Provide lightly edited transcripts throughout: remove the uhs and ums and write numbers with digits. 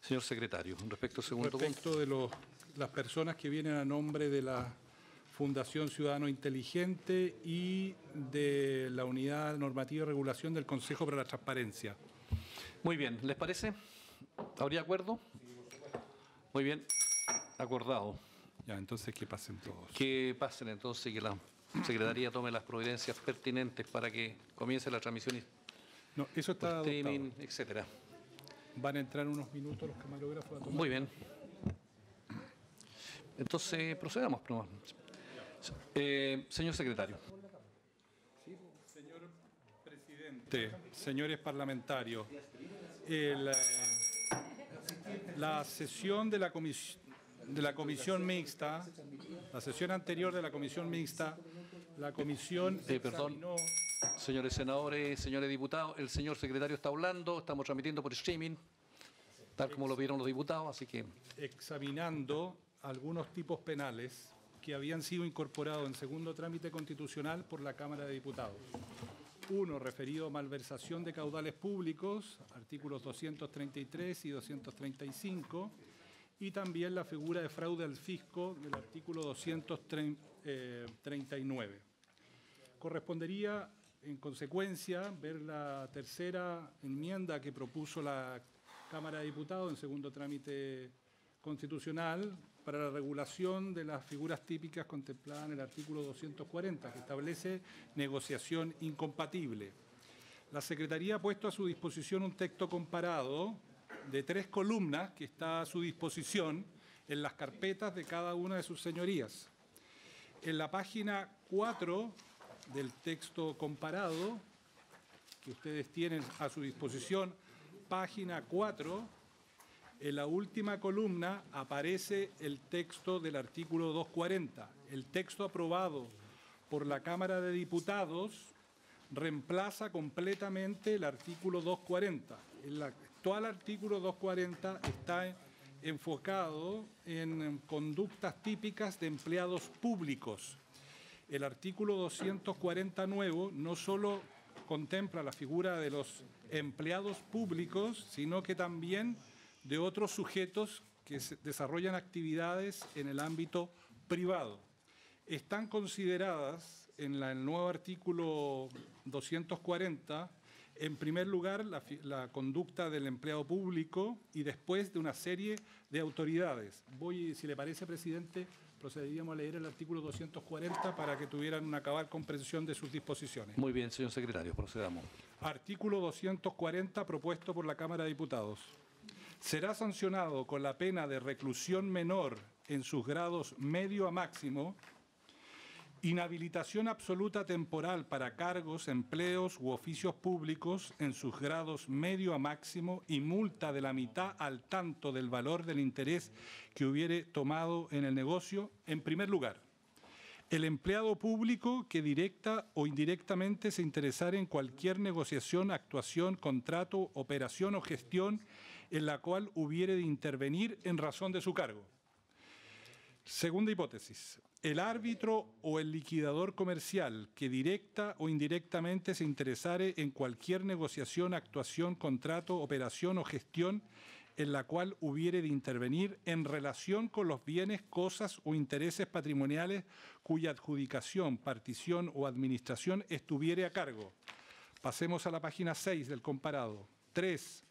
Señor secretario, respecto al segundo punto. Respecto de las personas que vienen a nombre de la Fundación Ciudadano Inteligente y de la Unidad Normativa y Regulación del Consejo para la Transparencia. Muy bien, ¿les parece? ¿Habría acuerdo? Muy bien, acordado. Ya, entonces que pasen todos. Que pasen entonces, que la Secretaría tome las providencias pertinentes para que comience la transmisión No, eso está por streaming, adoptado. etcétera. Van a entrar unos minutos los camarógrafos a tomar. Muy bien. Entonces, procedamos. Señor secretario. Sí, señor presidente, señores parlamentarios, la sesión de la comisión mixta, la sesión anterior de la comisión mixta, la comisión examinó... Señores senadores, señores diputados, el señor secretario está hablando, estamos transmitiendo por streaming, tal como lo vieron los diputados, así que... Examinando algunos tipos penales que habían sido incorporados en segundo trámite constitucional por la Cámara de Diputados. Uno referido a malversación de caudales públicos, artículos 233 y 235, y también la figura de fraude al fisco del artículo 239. Correspondería, en consecuencia, ver la tercera enmienda que propuso la Cámara de Diputados en segundo trámite constitucional para la regulación de las figuras típicas contempladas en el artículo 240, que establece negociación incompatible. La Secretaría ha puesto a su disposición un texto comparado de 3 columnas que está a su disposición en las carpetas de cada una de sus señorías. En la página 4 del texto comparado, que ustedes tienen a su disposición, página 4, en la última columna aparece el texto del artículo 240. El texto aprobado por la Cámara de Diputados reemplaza completamente el artículo 240. El actual artículo 240 está enfocado en conductas típicas de empleados públicos. El artículo 240 nuevo no solo contempla la figura de los empleados públicos, sino que también de otros sujetos que desarrollan actividades en el ámbito privado. Están consideradas en el nuevo artículo 240, en primer lugar, la conducta del empleado público y después de una serie de autoridades. Si le parece, presidente, procederíamos a leer el artículo 240 para que tuvieran una cabal comprensión de sus disposiciones. Muy bien, señor secretario, procedamos. Artículo 240, propuesto por la Cámara de Diputados. Será sancionado con la pena de reclusión menor en sus grados medio a máximo, inhabilitación absoluta temporal para cargos, empleos u oficios públicos en sus grados medio a máximo y multa de la mitad al tanto del valor del interés que hubiere tomado en el negocio. En primer lugar, el empleado público que directa o indirectamente se interesare en cualquier negociación, actuación, contrato, operación o gestión en la cual hubiere de intervenir en razón de su cargo. Segunda hipótesis, el árbitro o el liquidador comercial que directa o indirectamente se interesare en cualquier negociación, actuación, contrato, operación o gestión en la cual hubiere de intervenir en relación con los bienes, cosas o intereses patrimoniales cuya adjudicación, partición o administración estuviere a cargo. Pasemos a la página 6 del comparado. 3.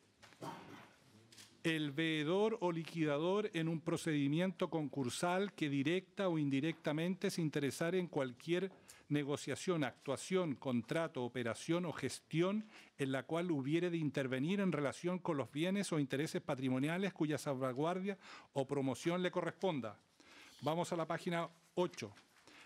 El veedor o liquidador en un procedimiento concursal que directa o indirectamente se interesare en cualquier negociación, actuación, contrato, operación o gestión en la cual hubiere de intervenir en relación con los bienes o intereses patrimoniales cuya salvaguardia o promoción le corresponda. Vamos a la página 8.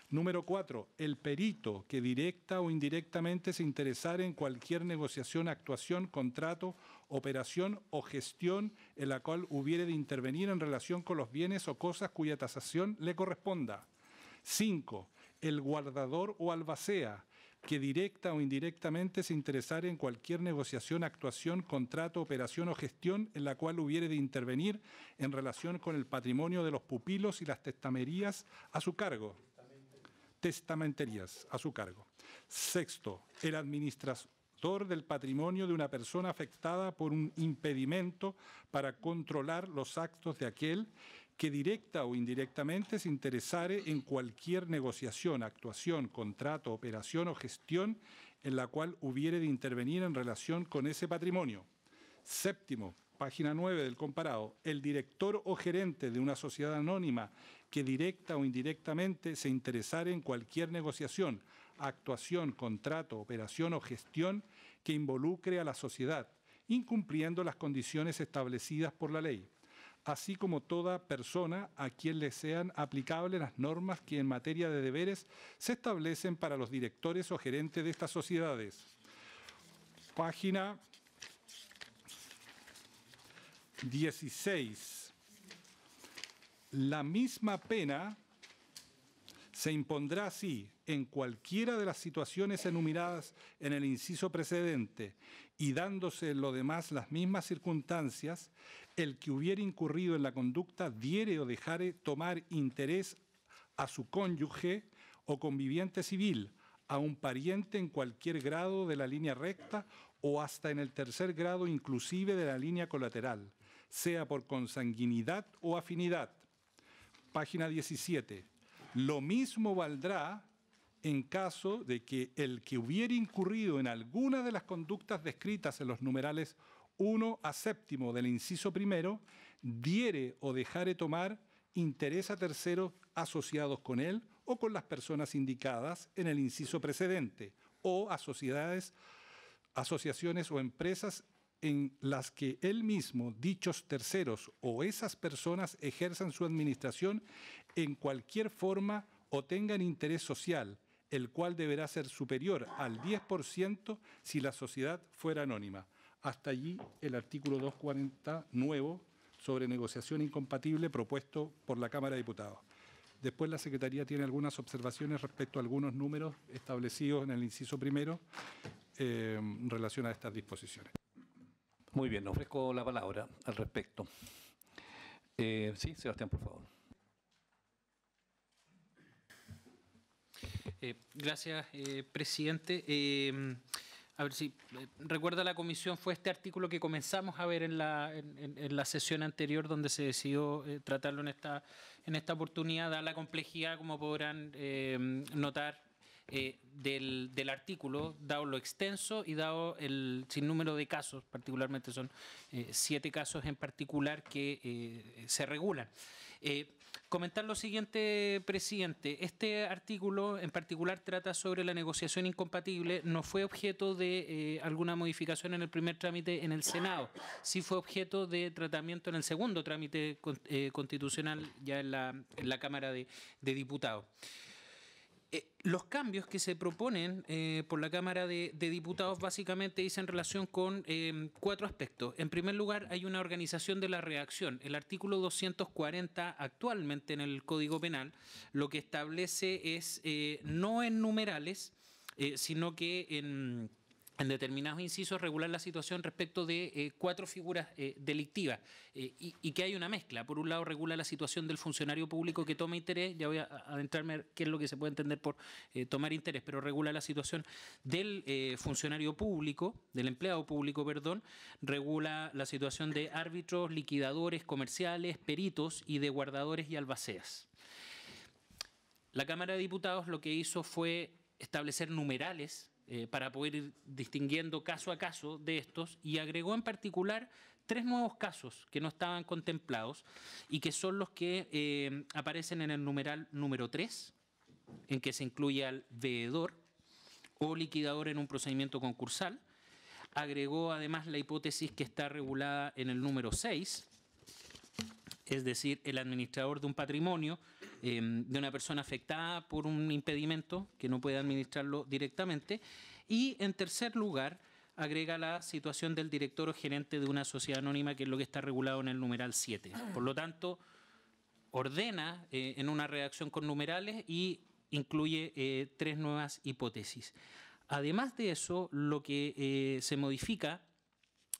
Número 4. El perito que directa o indirectamente se interesare en cualquier negociación, actuación, contrato, operación o gestión en la cual hubiere de intervenir en relación con los bienes o cosas cuya tasación le corresponda. 5. El guardador o albacea que directa o indirectamente se interesare en cualquier negociación, actuación, contrato, operación o gestión en la cual hubiere de intervenir en relación con el patrimonio de los pupilos y las testamenterías a su cargo. Testamenterías a su cargo. 6. El administrador director del patrimonio de una persona afectada por un impedimento para controlar los actos de aquel que directa o indirectamente se interesare en cualquier negociación, actuación, contrato, operación o gestión en la cual hubiere de intervenir en relación con ese patrimonio. Séptimo, página 9 del comparado, el director o gerente de una sociedad anónima que directa o indirectamente se interesare en cualquier negociación, actuación, contrato, operación o gestión que involucre a la sociedad, incumpliendo las condiciones establecidas por la ley, así como toda persona a quien le sean aplicables las normas que en materia de deberes se establecen para los directores o gerentes de estas sociedades. Página 16. La misma pena se impondrá si, en cualquiera de las situaciones enumeradas en el inciso precedente y dándose en lo demás las mismas circunstancias, el que hubiere incurrido en la conducta diere o dejare tomar interés a su cónyuge o conviviente civil, a un pariente en cualquier grado de la línea recta o hasta en el tercer grado inclusive de la línea colateral, sea por consanguinidad o afinidad. Página 17. Lo mismo valdrá en caso de que el que hubiere incurrido en alguna de las conductas descritas en los numerales 1 a 7 del inciso primero, diere o dejare tomar interés a terceros asociados con él o con las personas indicadas en el inciso precedente, o a sociedades, asociaciones o empresas en las que él mismo, dichos terceros o esas personas ejerzan su administración en cualquier forma o tengan interés social, el cual deberá ser superior al 10% si la sociedad fuera anónima. Hasta allí el artículo 240 nuevo sobre negociación incompatible propuesto por la Cámara de Diputados. Después la Secretaría tiene algunas observaciones respecto a algunos números establecidos en el inciso primero en relación a estas disposiciones. Muy bien, ofrezco la palabra al respecto. Sí, Sebastián, por favor. Gracias, presidente. A ver si recuerda la comisión, fue este artículo que comenzamos a ver en la sesión anterior donde se decidió tratarlo en esta oportunidad, dada la complejidad, como podrán notar, del artículo, dado lo extenso y dado el sinnúmero de casos, particularmente son 7 casos en particular que se regulan. Comentar lo siguiente, presidente. Este artículo en particular trata sobre la negociación incompatible. No fue objeto de alguna modificación en el primer trámite en el Senado. Sí fue objeto de tratamiento en el segundo trámite constitucional ya en la Cámara de Diputados. Los cambios que se proponen por la Cámara de Diputados básicamente dicen relación con 4 aspectos. En primer lugar, hay una organización de la redacción. El artículo 240 actualmente en el Código Penal lo que establece es no en numerales, sino que en determinados incisos regular la situación respecto de 4 figuras delictivas y que hay una mezcla. Por un lado regula la situación del funcionario público que toma interés, ya voy a adentrarme qué es lo que se puede entender por tomar interés, pero regula la situación del funcionario público, del empleado público, perdón, regula la situación de árbitros, liquidadores, comerciales, peritos y de guardadores y albaceas. La Cámara de Diputados lo que hizo fue establecer numerales para poder ir distinguiendo caso a caso de estos y agregó en particular 3 nuevos casos que no estaban contemplados y que son los que aparecen en el numeral número 3, en que se incluye al veedor o liquidador en un procedimiento concursal. Agregó además la hipótesis que está regulada en el número 6, es decir, el administrador de un patrimonio de una persona afectada por un impedimento que no puede administrarlo directamente. Y, en tercer lugar, agrega la situación del director o gerente de una sociedad anónima, que es lo que está regulado en el numeral 7. Por lo tanto, ordena en una redacción con numerales y incluye 3 nuevas hipótesis. Además de eso, lo que se modifica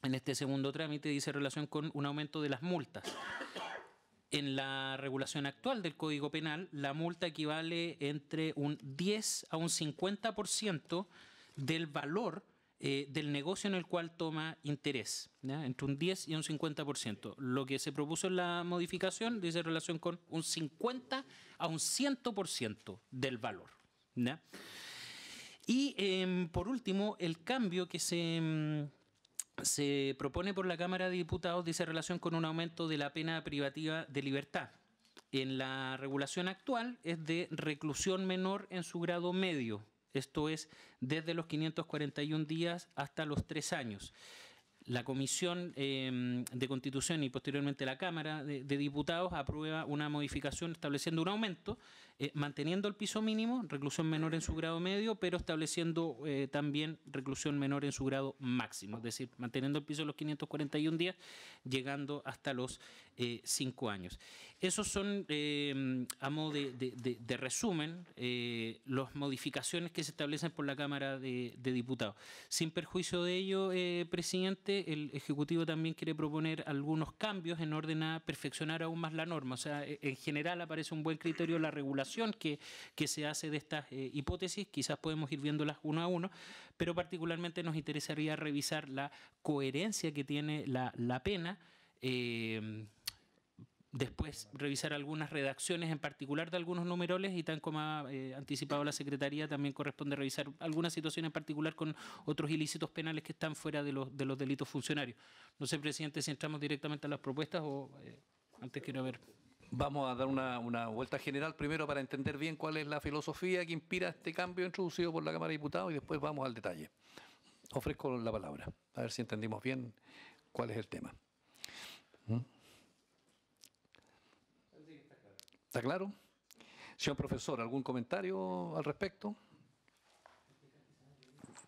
en este segundo trámite dice relación con un aumento de las multas. En la regulación actual del Código Penal, la multa equivale entre un 10 a un 50% del valor del negocio en el cual toma interés, ¿ya? Entre un 10 y un 50%. Lo que se propuso en la modificación dice relación con un 50 a un 100% del valor, ¿ya? Y por último, el cambio que se propone por la Cámara de Diputados dice relación con un aumento de la pena privativa de libertad. En la regulación actual es de reclusión menor en su grado medio. Esto es desde los 541 días hasta los 3 años. La Comisión de Constitución y posteriormente la Cámara de Diputados aprueba una modificación estableciendo un aumento, manteniendo el piso mínimo, reclusión menor en su grado medio, pero estableciendo también reclusión menor en su grado máximo, es decir, manteniendo el piso de los 541 días, llegando hasta los 5 años. Esos son, a modo de resumen, las modificaciones que se establecen por la Cámara de Diputados. Sin perjuicio de ello, presidente, el Ejecutivo también quiere proponer algunos cambios en orden a perfeccionar aún más la norma. O sea, en general aparece un buen criterio la regulación que se hace de estas hipótesis. Quizás podemos ir viéndolas uno a uno, pero particularmente nos interesaría revisar la coherencia que tiene la pena. Después revisar algunas redacciones, en particular de algunos numeroles, y tal como ha anticipado la Secretaría, también corresponde revisar algunas situaciones en particular con otros ilícitos penales que están fuera de los delitos funcionarios. No sé, presidente, si entramos directamente a las propuestas o antes quiero ver. Vamos a dar una vuelta general primero para entender bien cuál es la filosofía que inspira este cambio introducido por la Cámara de Diputados y después vamos al detalle. Ofrezco la palabra, a ver si entendimos bien cuál es el tema. ¿Está claro? Señor profesor, ¿algún comentario al respecto?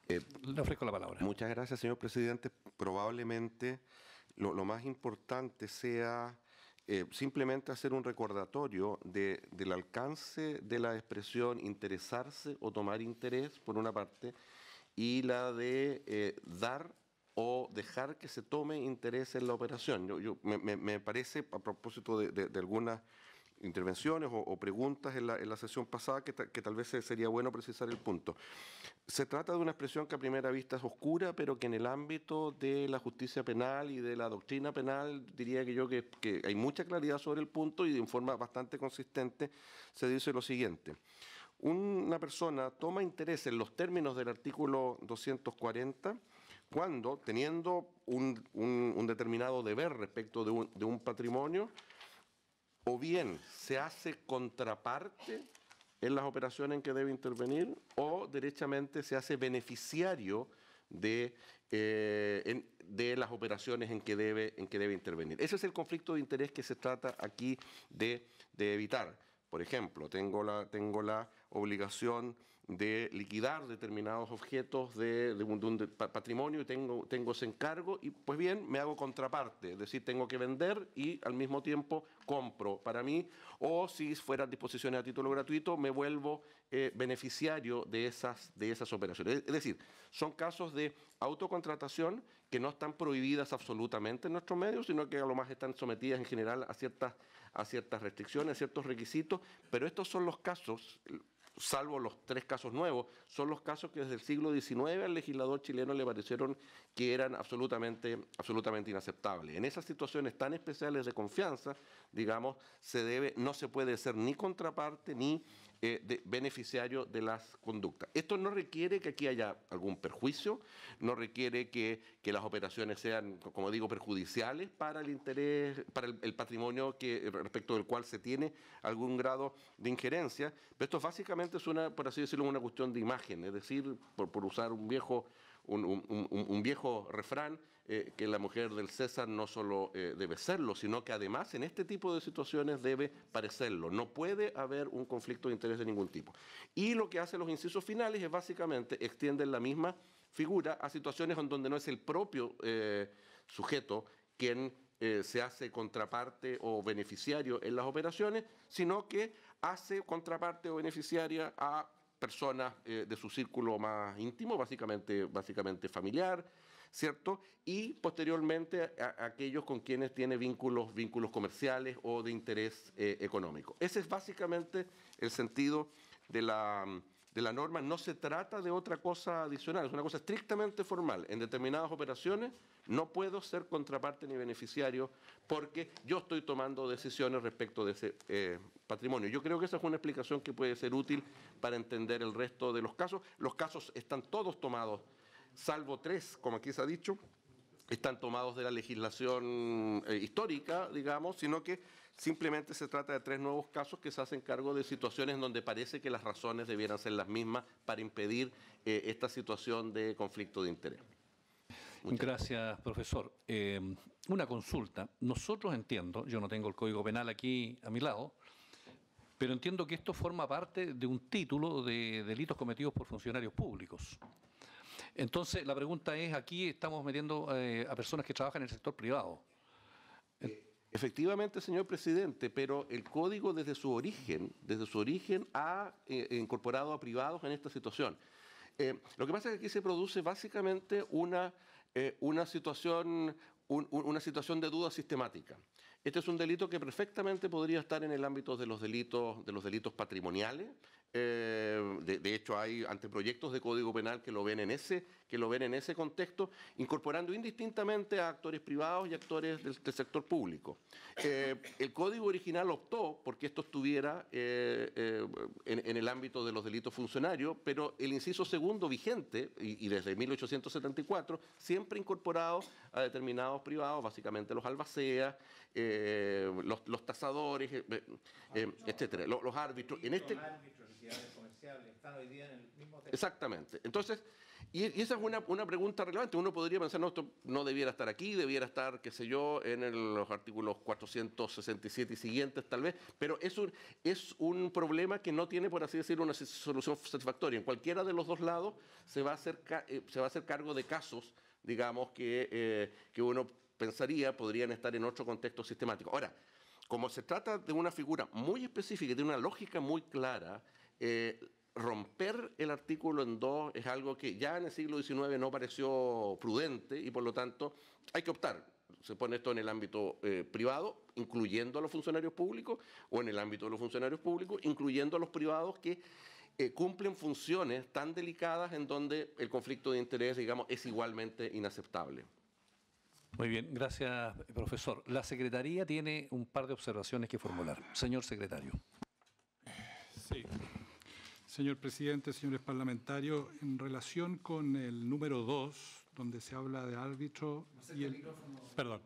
Le ofrezco la palabra. Muchas gracias, señor presidente. Probablemente lo más importante sea simplemente hacer un recordatorio del alcance de la expresión interesarse o tomar interés, por una parte, y la de dar o dejar que se tome interés en la operación. Me parece, a propósito de algunas intervenciones o preguntas en la sesión pasada, que tal vez sería bueno precisar el punto. Se trata de una expresión que a primera vista es oscura, pero que en el ámbito de la justicia penal y de la doctrina penal diría que hay mucha claridad sobre el punto y de forma bastante consistente se dice lo siguiente. Una persona toma interés en los términos del artículo 240 cuando, teniendo un determinado deber respecto de un patrimonio, o bien se hace contraparte en las operaciones en que debe intervenir, o derechamente se hace beneficiario de las operaciones en que debe intervenir. Ese es el conflicto de interés que se trata aquí de evitar. Por ejemplo, tengo la obligación de liquidar determinados objetos de un patrimonio y tengo ese encargo y pues bien me hago contraparte, es decir, tengo que vender y al mismo tiempo compro para mí, o si fueran disposiciones a título gratuito me vuelvo beneficiario de esas operaciones. Es decir, son casos de autocontratación que no están prohibidas absolutamente en nuestros medios, sino que a lo más están sometidas en general a ciertas restricciones, a ciertos requisitos, pero estos son los casos, salvo los 3 casos nuevos, son los casos que desde el siglo XIX al legislador chileno le parecieron que eran absolutamente inaceptables. En esas situaciones tan especiales de confianza, digamos, no se puede ser ni contraparte ni de beneficiario de las conductas. Esto no requiere que aquí haya algún perjuicio, no requiere que las operaciones sean, como digo, perjudiciales para el interés, para el patrimonio respecto del cual se tiene algún grado de injerencia, pero esto básicamente es por así decirlo, una cuestión de imagen, es decir, por usar un viejo refrán, que la mujer del César no solo debe serlo, sino que además en este tipo de situaciones debe parecerlo. No puede haber un conflicto de interés de ningún tipo. Y lo que hacen los incisos finales es básicamente extienden la misma figura a situaciones en donde no es el propio sujeto quien se hace contraparte o beneficiario en las operaciones, sino que hace contraparte o beneficiaria a personas de su círculo más íntimo, básicamente familiar, ¿cierto? Y posteriormente a aquellos con quienes tiene vínculos comerciales o de interés económico. Ese es básicamente el sentido de la norma, no se trata de otra cosa adicional, es una cosa estrictamente formal. En determinadas operaciones no puedo ser contraparte ni beneficiario porque yo estoy tomando decisiones respecto de ese patrimonio. Yo creo que esa es una explicación que puede ser útil para entender el resto de los casos. Los casos están todos tomados, salvo 3, como aquí se ha dicho, están tomados de la legislación histórica, digamos, sino que simplemente se trata de 3 nuevos casos que se hacen cargo de situaciones donde parece que las razones debieran ser las mismas para impedir esta situación de conflicto de interés. Gracias, profesor. Una consulta. Nosotros entiendo, yo no tengo el Código Penal aquí a mi lado, pero entiendo que esto forma parte de un título de delitos cometidos por funcionarios públicos. Entonces, la pregunta es, aquí estamos metiendo a personas que trabajan en el sector privado. Efectivamente, señor presidente, pero el código desde su origen ha incorporado a privados en esta situación. Lo que pasa es que aquí se produce básicamente una situación de duda sistemática. Este es un delito que perfectamente podría estar en el ámbito de los delitos patrimoniales. De hecho, hay anteproyectos de Código Penal que lo ven en ese contexto, incorporando indistintamente a actores privados y actores del sector público. El Código original optó porque esto estuviera en el ámbito de los delitos funcionarios, pero el inciso segundo vigente, y desde 1874, siempre incorporado a determinados privados, básicamente los albaceas, los tasadores, etcétera, los árbitros. En este están hoy día en el mismo texto. Exactamente. Entonces, y esa es una pregunta relevante. Uno podría pensar, no, esto no debiera estar aquí, debiera estar, qué sé yo, en los artículos 467 y siguientes tal vez, pero es un problema que no tiene, por así decirlo, una solución satisfactoria. En cualquiera de los dos lados se va a hacer cargo de casos, digamos, que uno pensaría podrían estar en otro contexto sistemático. Ahora, como se trata de una figura muy específica y de una lógica muy clara, romper el artículo en 2 es algo que ya en el siglo XIX no pareció prudente y por lo tanto hay que optar. Se pone esto en el ámbito privado, incluyendo a los funcionarios públicos, o en el ámbito de los funcionarios públicos, incluyendo a los privados que cumplen funciones tan delicadas en donde el conflicto de interés, digamos, es igualmente inaceptable. Muy bien, gracias, profesor. La Secretaría tiene un par de observaciones que formular. Señor secretario. Sí. Señor presidente, señores parlamentarios, en relación con el número 2, donde se habla de árbitro y el... Perdón.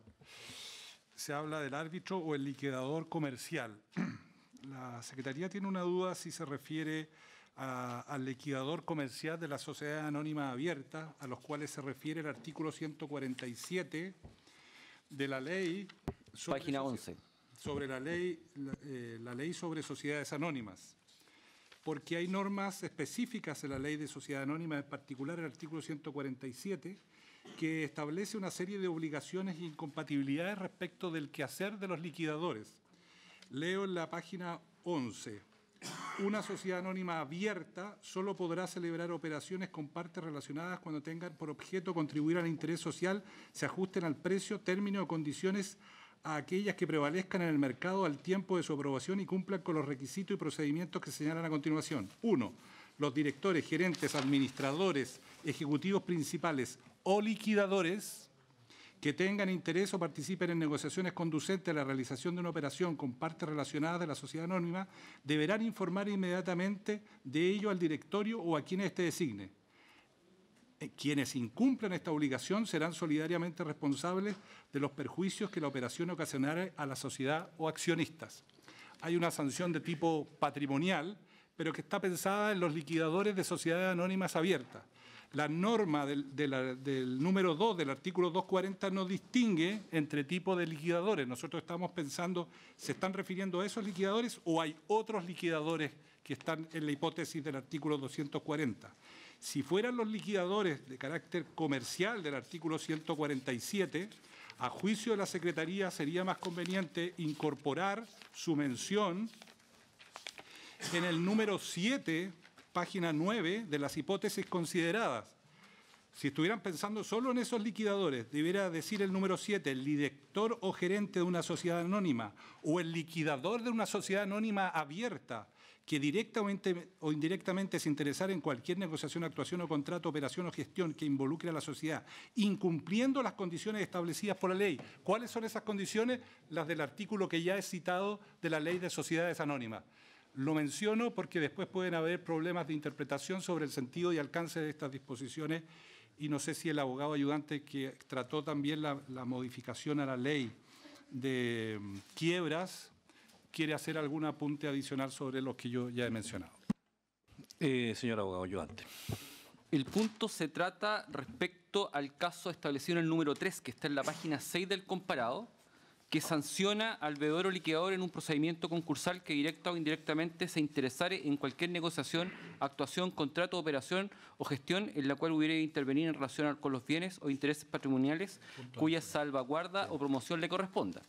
Se habla del árbitro o el liquidador comercial. La Secretaría tiene una duda si se refiere al liquidador comercial de la sociedad anónima abierta, a los cuales se refiere el artículo 147 de la ley... Página 11. Sobre la ley sobre sociedades anónimas. Porque hay normas específicas en la ley de sociedad anónima, en particular el artículo 147, que establece una serie de obligaciones e incompatibilidades respecto del quehacer de los liquidadores. Leo en la página 11. Una sociedad anónima abierta solo podrá celebrar operaciones con partes relacionadas cuando tengan por objeto contribuir al interés social, se ajusten al precio, término o condiciones a aquellas que prevalezcan en el mercado al tiempo de su aprobación y cumplan con los requisitos y procedimientos que se señalan a continuación. 1. Los directores, gerentes, administradores, ejecutivos principales o liquidadores que tengan interés o participen en negociaciones conducentes a la realización de una operación con partes relacionadas de la sociedad anónima deberán informar inmediatamente de ello al directorio o a quien éste designe. Quienes incumplan esta obligación serán solidariamente responsables de los perjuicios que la operación ocasionara a la sociedad o accionistas. Hay una sanción de tipo patrimonial, pero que está pensada en los liquidadores de sociedades anónimas abiertas. La norma del número 2 del artículo 240 no distingue entre tipos de liquidadores. Nosotros estamos pensando, ¿se están refiriendo a esos liquidadores o hay otros liquidadores que están en la hipótesis del artículo 240? Si fueran los liquidadores de carácter comercial del artículo 147, a juicio de la Secretaría sería más conveniente incorporar su mención en el número 7, página 9, de las hipótesis consideradas. Si estuvieran pensando solo en esos liquidadores, debiera decir el número 7, el director o gerente de una sociedad anónima o el liquidador de una sociedad anónima abierta que directamente o indirectamente se interesara en cualquier negociación, actuación o contrato, operación o gestión que involucre a la sociedad, incumpliendo las condiciones establecidas por la ley. ¿Cuáles son esas condiciones? Las del artículo que ya he citado de la Ley de Sociedades Anónimas. Lo menciono porque después pueden haber problemas de interpretación sobre el sentido y alcance de estas disposiciones, y no sé si el abogado ayudante que trató también la modificación a la ley de quiebras quiere hacer algún apunte adicional sobre lo que yo ya he mencionado. Señor abogado ayudante. El punto se trata respecto al caso establecido en el número 3, que está en la página 6 del comparado, que sanciona al veedor o liquidador en un procedimiento concursal que directa o indirectamente se interesare en cualquier negociación, actuación, contrato, operación o gestión en la cual hubiera de intervenir en relación con los bienes o intereses patrimoniales cuya salvaguarda o promoción le corresponda.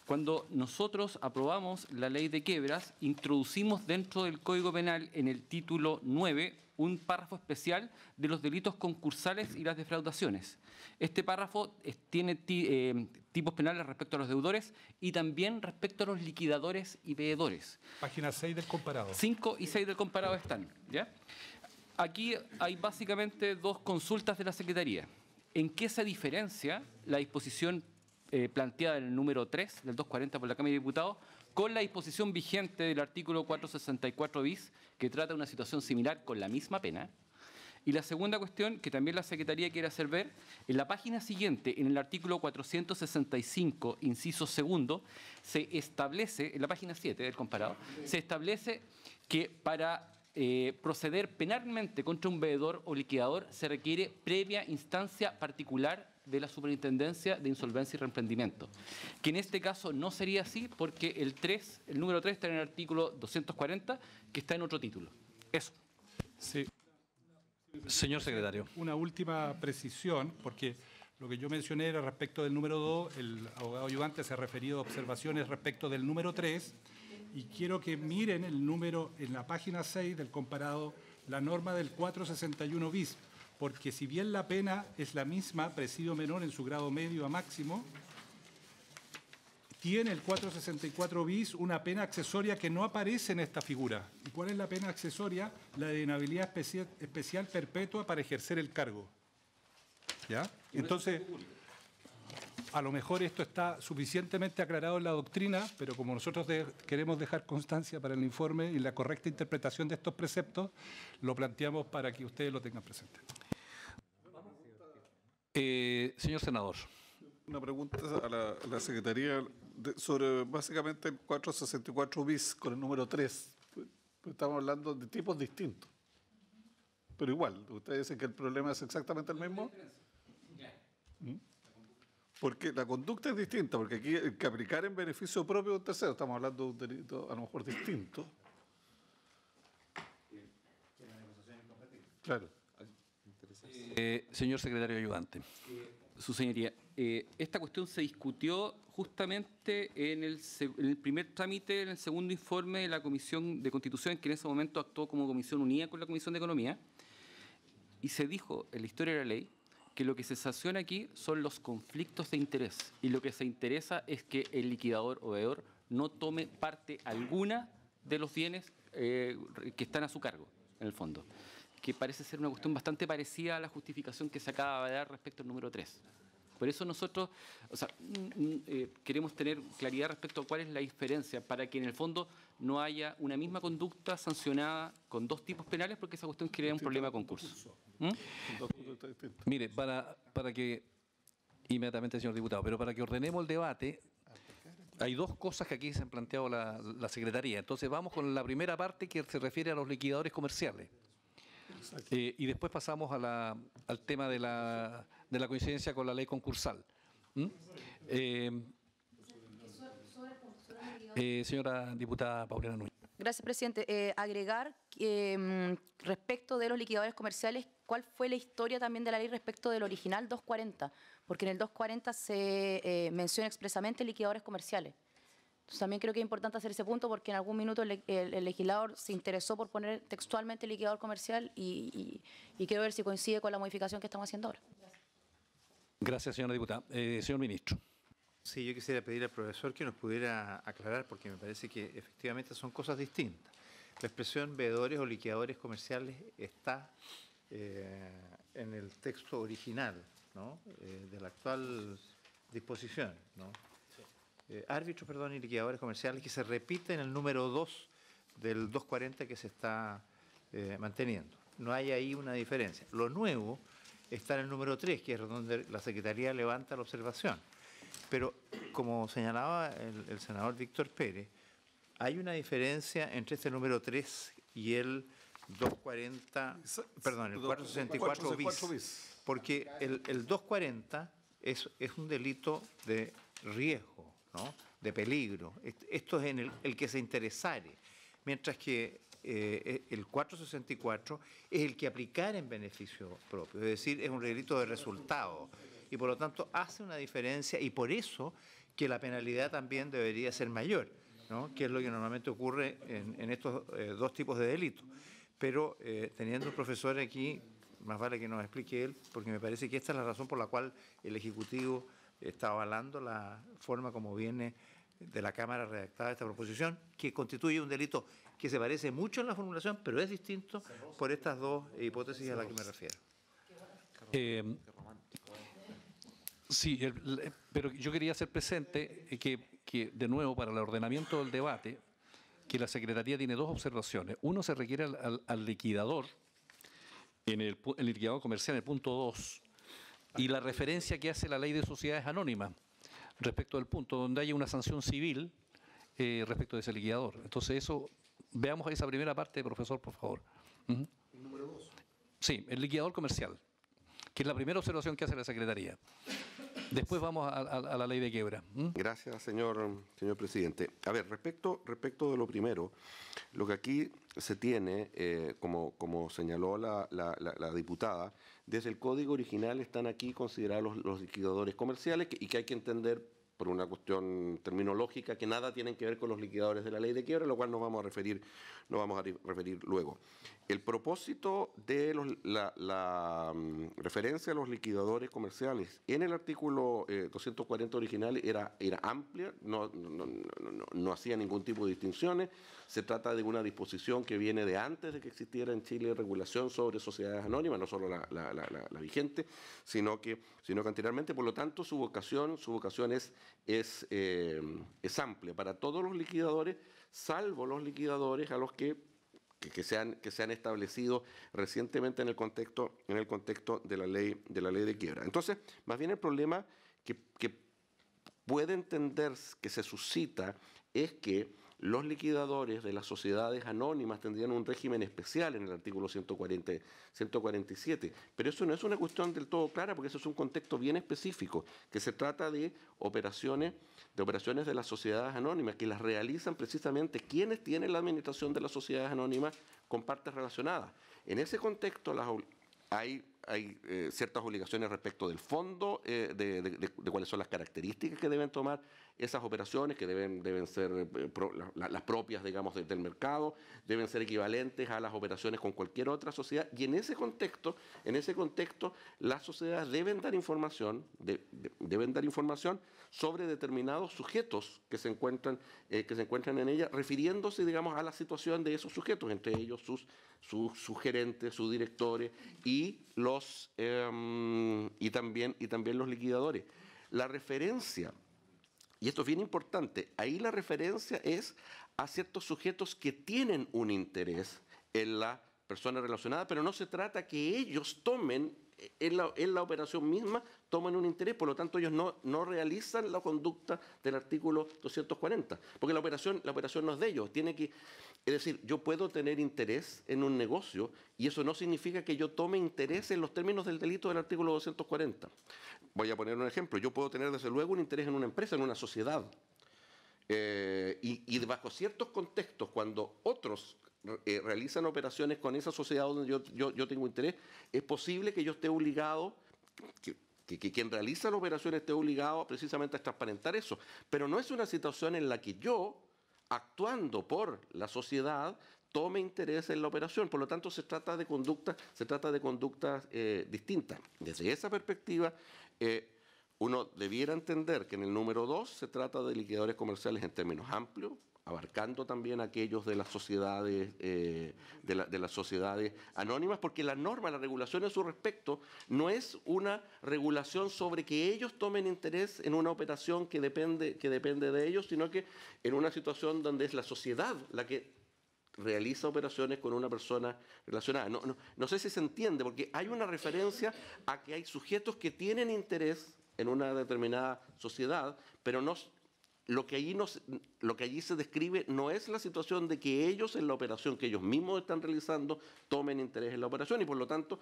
Cuando nosotros aprobamos la ley de quiebras, introducimos dentro del Código Penal en el título 9 un párrafo especial de los delitos concursales y las defraudaciones. Este párrafo tiene tipos penales respecto a los deudores y también respecto a los liquidadores y veedores. Página 6 del comparado. 5 y 6 del comparado están, ¿ya? Aquí hay básicamente dos consultas de la Secretaría. ¿En qué se diferencia la disposición planteada en el número 3 del 240 por la Cámara de Diputados con la disposición vigente del artículo 464 bis, que trata de una situación similar con la misma pena? Y la segunda cuestión, que también la Secretaría quiere hacer ver, en la página siguiente, en el artículo 465, inciso segundo, se establece, en la página 7 del comparado, se establece que para proceder penalmente contra un veedor o liquidador se requiere previa instancia particular de la Superintendencia de Insolvencia y Reemprendimiento, que en este caso no sería así porque el número 3 está en el artículo 240, que está en otro título. Eso. Sí. Señor secretario. Una última precisión, porque lo que yo mencioné era respecto del número 2, el abogado ayudante se ha referido a observaciones respecto del número 3, y quiero que miren el número en la página 6 del comparado, la norma del 461 bis, porque si bien la pena es la misma, presidio menor en su grado medio a máximo, tiene el 464 bis una pena accesoria que no aparece en esta figura. ¿Y cuál es la pena accesoria? La de inhabilidad especial perpetua para ejercer el cargo. ¿Ya? Entonces, a lo mejor esto está suficientemente aclarado en la doctrina, pero como nosotros queremos dejar constancia para el informe y la correcta interpretación de estos preceptos, lo planteamos para que ustedes lo tengan presente. Señor senador. Una pregunta a la Secretaría sobre básicamente el 464 bis con el número 3. Estamos hablando de tipos distintos. Pero igual, ustedes dicen que el problema es exactamente el mismo. Porque la conducta es distinta, porque aquí el que aplicar en beneficio propio de un tercero, estamos hablando de un delito a lo mejor distinto. Claro. Señor secretario ayudante. Su señoría, esta cuestión se discutió justamente en el primer trámite, en el segundo informe de la Comisión de Constitución, que en ese momento actuó como comisión unida con la Comisión de Economía, y se dijo en la historia de la ley que lo que se sanciona aquí son los conflictos de interés, y lo que se interesa es que el liquidador o veedor no tome parte alguna de los bienes que están a su cargo, en el fondo, que parece ser una cuestión bastante parecida a la justificación que se acaba de dar respecto al número 3. Por eso nosotros queremos tener claridad respecto a cuál es la diferencia, para que en el fondo no haya una misma conducta sancionada con dos tipos penales, porque esa cuestión crea un problema de concurso. Mire, para que, inmediatamente, señor diputado, pero para que ordenemos el debate, hay dos cosas que aquí se han planteado la Secretaría. Entonces vamos con la primera parte, que se refiere a los liquidadores comerciales. Y después pasamos al tema de la coincidencia con la ley concursal. Señora diputada Paulina Núñez. Gracias, presidente. Agregar respecto de los liquidadores comerciales, ¿cuál fue la historia también de la ley respecto del original 240? Porque en el 240 se menciona expresamente liquidadores comerciales. Entonces, también creo que es importante hacer ese punto, porque en algún minuto el legislador se interesó por poner textualmente liquidador comercial y quiero ver si coincide con la modificación que estamos haciendo ahora. Gracias, señora diputada. Señor ministro. Sí, yo quisiera pedir al profesor que nos pudiera aclarar, porque me parece que efectivamente son cosas distintas. La expresión veedores o liquidadores comerciales está en el texto original, ¿no? De la actual disposición, ¿no? Árbitros, perdón, y liquidadores comerciales, que se repite en el número 2 del 240 que se está manteniendo. No hay ahí una diferencia. Lo nuevo está en el número 3, que es donde la Secretaría levanta la observación. Pero, como señalaba el senador Víctor Pérez, hay una diferencia entre este número 3 y el 240, perdón, el 464 bis. Porque el 240 es un delito de riesgo, ¿no? De peligro. Esto es en el que se interesare. Mientras que el 464 es el que aplicar en beneficio propio. Es decir, es un delito de resultado. Y por lo tanto hace una diferencia y por eso que la penalidad también debería ser mayor, ¿no? Que es lo que normalmente ocurre en estos dos tipos de delitos. Pero teniendo un profesor aquí, más vale que nos explique él, porque me parece que esta es la razón por la cual el Ejecutivo está avalando la forma como viene de la Cámara redactada esta proposición, que constituye un delito que se parece mucho en la formulación, pero es distinto por estas dos hipótesis a las que me refiero. Sí, pero yo quería hacer presente que, de nuevo, para el ordenamiento del debate, que la Secretaría tiene dos observaciones. Uno, se requiere al liquidador, en el liquidador comercial, en el punto 2, y la referencia que hace la Ley de Sociedades Anónimas respecto del punto, donde haya una sanción civil respecto de ese liquidador. Entonces, eso, veamos esa primera parte, profesor, por favor. El número 2. Sí, el liquidador comercial, que es la primera observación que hace la Secretaría. Después vamos a la ley de quiebra. Gracias, señor presidente. A ver, respecto de lo primero, lo que aquí se tiene, como señaló la diputada, desde el código original están aquí considerados los liquidadores comerciales y que hay que entender por una cuestión terminológica que nada tienen que ver con los liquidadores de la ley de quiebra, lo cual nos vamos a referir luego. El propósito de la referencia a los liquidadores comerciales en el artículo 240 original era amplia, no hacía ningún tipo de distinciones. Se trata de una disposición que viene de antes de que existiera en Chile regulación sobre sociedades anónimas, no solo la vigente, sino que anteriormente. Por lo tanto, su vocación es amplia para todos los liquidadores, salvo los liquidadores a los que se han establecido recientemente en el contexto de la ley de quiebra. Entonces, más bien el problema que puede entender que se suscita es que los liquidadores de las sociedades anónimas tendrían un régimen especial en el artículo 147, pero eso no es una cuestión del todo clara, porque eso es un contexto bien específico, que se trata de operaciones de las sociedades anónimas, que las realizan precisamente quienes tienen la administración de las sociedades anónimas con partes relacionadas. En ese contexto hay ciertas obligaciones respecto del fondo, de cuáles son las características que deben tomar esas operaciones, que deben ser las propias, digamos, del mercado, deben ser equivalentes a las operaciones con cualquier otra sociedad, y en ese contexto las sociedades deben dar información sobre determinados sujetos que se encuentran en ella, refiriéndose, digamos, a la situación de esos sujetos, entre ellos sus gerentes, sus directores y también los liquidadores. La referencia, y esto es bien importante, ahí la referencia es a ciertos sujetos que tienen un interés en la persona relacionada, pero no se trata que ellos tomen en la operación misma, toman un interés, por lo tanto ellos no realizan la conducta del artículo 240, porque la operación no es de ellos, es decir, yo puedo tener interés en un negocio y eso no significa que yo tome interés en los términos del delito del artículo 240. Voy a poner un ejemplo. Yo puedo tener desde luego un interés en una empresa, en una sociedad. Y bajo ciertos contextos, cuando otros realizan operaciones con esa sociedad donde yo tengo interés, es posible que yo esté obligado, que quien realiza la operación esté obligado precisamente a transparentar eso. Pero no es una situación en la que yo, actuando por la sociedad, tome interés en la operación. Por lo tanto, se trata de conductas distintas. Desde esa perspectiva, uno debiera entender que en el número 2 se trata de liquidadores comerciales en términos amplios, abarcando también aquellos de las sociedades, de las sociedades anónimas, porque la norma, la regulación en su respecto, no es una regulación sobre que ellos tomen interés en una operación que depende de ellos, sino que en una situación donde es la sociedad la que realiza operaciones con una persona relacionada. No sé si se entiende, porque hay una referencia a que hay sujetos que tienen interés en una determinada sociedad, pero lo que allí se describe no es la situación de que ellos en la operación que ellos mismos están realizando tomen interés en la operación, y por lo tanto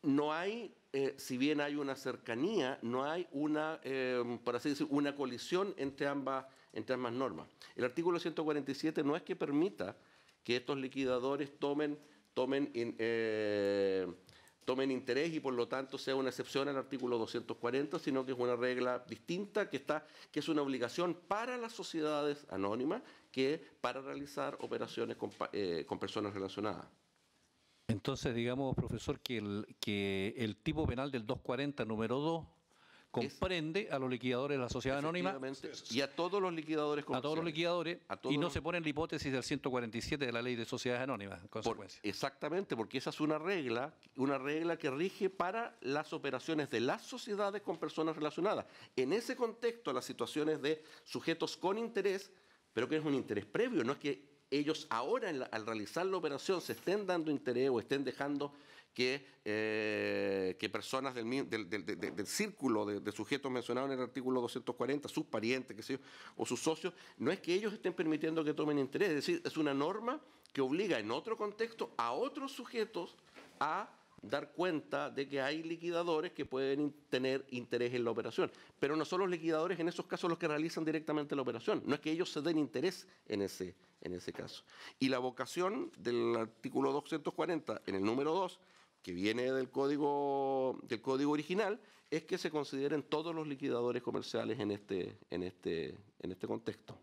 no hay, si bien hay una cercanía, no hay una, por así decir, una colisión entre ambas normas. El artículo 147 no es que permita que estos liquidadores tomen interés y por lo tanto sea una excepción al artículo 240, sino que es una regla distinta que es una obligación para las sociedades anónimas que para realizar operaciones con personas relacionadas. Entonces, digamos, profesor, que el tipo penal del 240, número 2, comprende a los liquidadores de la sociedad anónima. Y a todos los liquidadores comerciales. A todos los liquidadores, y no se pone en la hipótesis del 147 de la Ley de Sociedades Anónimas, en consecuencia. Exactamente, porque esa es una regla que rige para las operaciones de las sociedades con personas relacionadas. En ese contexto, las situaciones de sujetos con interés, pero que es un interés previo, no es que ellos ahora al realizar la operación se estén dando interés o estén dejando que personas del círculo de sujetos mencionados en el artículo 240, sus parientes, qué sé yo, o sus socios, no es que ellos estén permitiendo que tomen interés, es decir, es una norma que obliga en otro contexto a otros sujetos a dar cuenta de que hay liquidadores que pueden tener interés en la operación. Pero no son los liquidadores en esos casos los que realizan directamente la operación, no es que ellos se den interés en ese caso. Y la vocación del artículo 240, en el número 2, que viene del código original, es que se consideren todos los liquidadores comerciales en este contexto.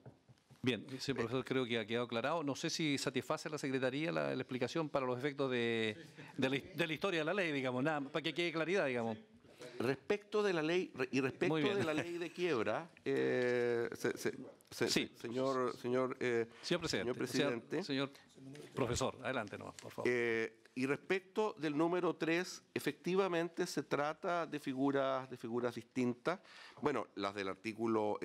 Bien, sí, profesor, creo que ha quedado aclarado. No sé si satisface a la Secretaría la explicación para los efectos de la historia de la ley, digamos, nada, para que quede claridad, digamos. Respecto de la ley y respecto de la ley de quiebra, sí. Señor presidente. Señor profesor, adelante nomás, por favor. Y respecto del número 3, efectivamente se trata de figuras distintas. Bueno, las del artículo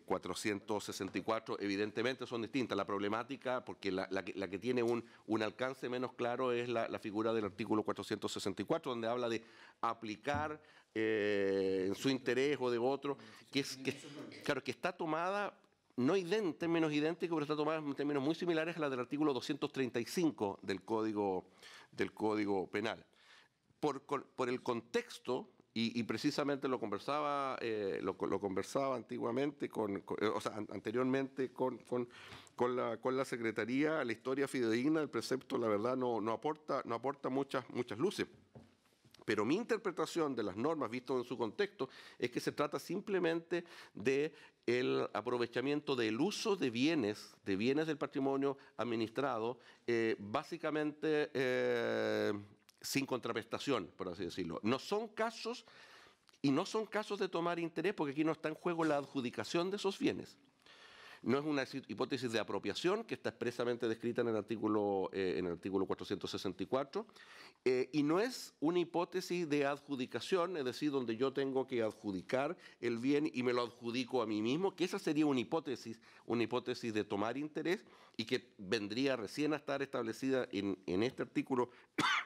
464 evidentemente son distintas. La problemática, porque la que tiene un alcance menos claro es la figura del artículo 464, donde habla de aplicar en su interés o de otro, que está tomada no en términos idénticos, pero está tomada en términos muy similares a la del artículo 235 del Código Penal. Por el contexto, y precisamente lo conversaba anteriormente con la Secretaría, la historia fidedigna del precepto, la verdad, no aporta muchas luces. Pero mi interpretación de las normas, visto en su contexto, es que se trata simplemente de el aprovechamiento del uso de bienes del patrimonio administrado, básicamente sin contraprestación, por así decirlo. No son casos de tomar interés, porque aquí no está en juego la adjudicación de esos bienes. No es una hipótesis de apropiación que está expresamente descrita en el artículo 464, y no es una hipótesis de adjudicación, es decir, donde yo tengo que adjudicar el bien y me lo adjudico a mí mismo, que esa sería una hipótesis de tomar interés y que vendría recién a estar establecida en este artículo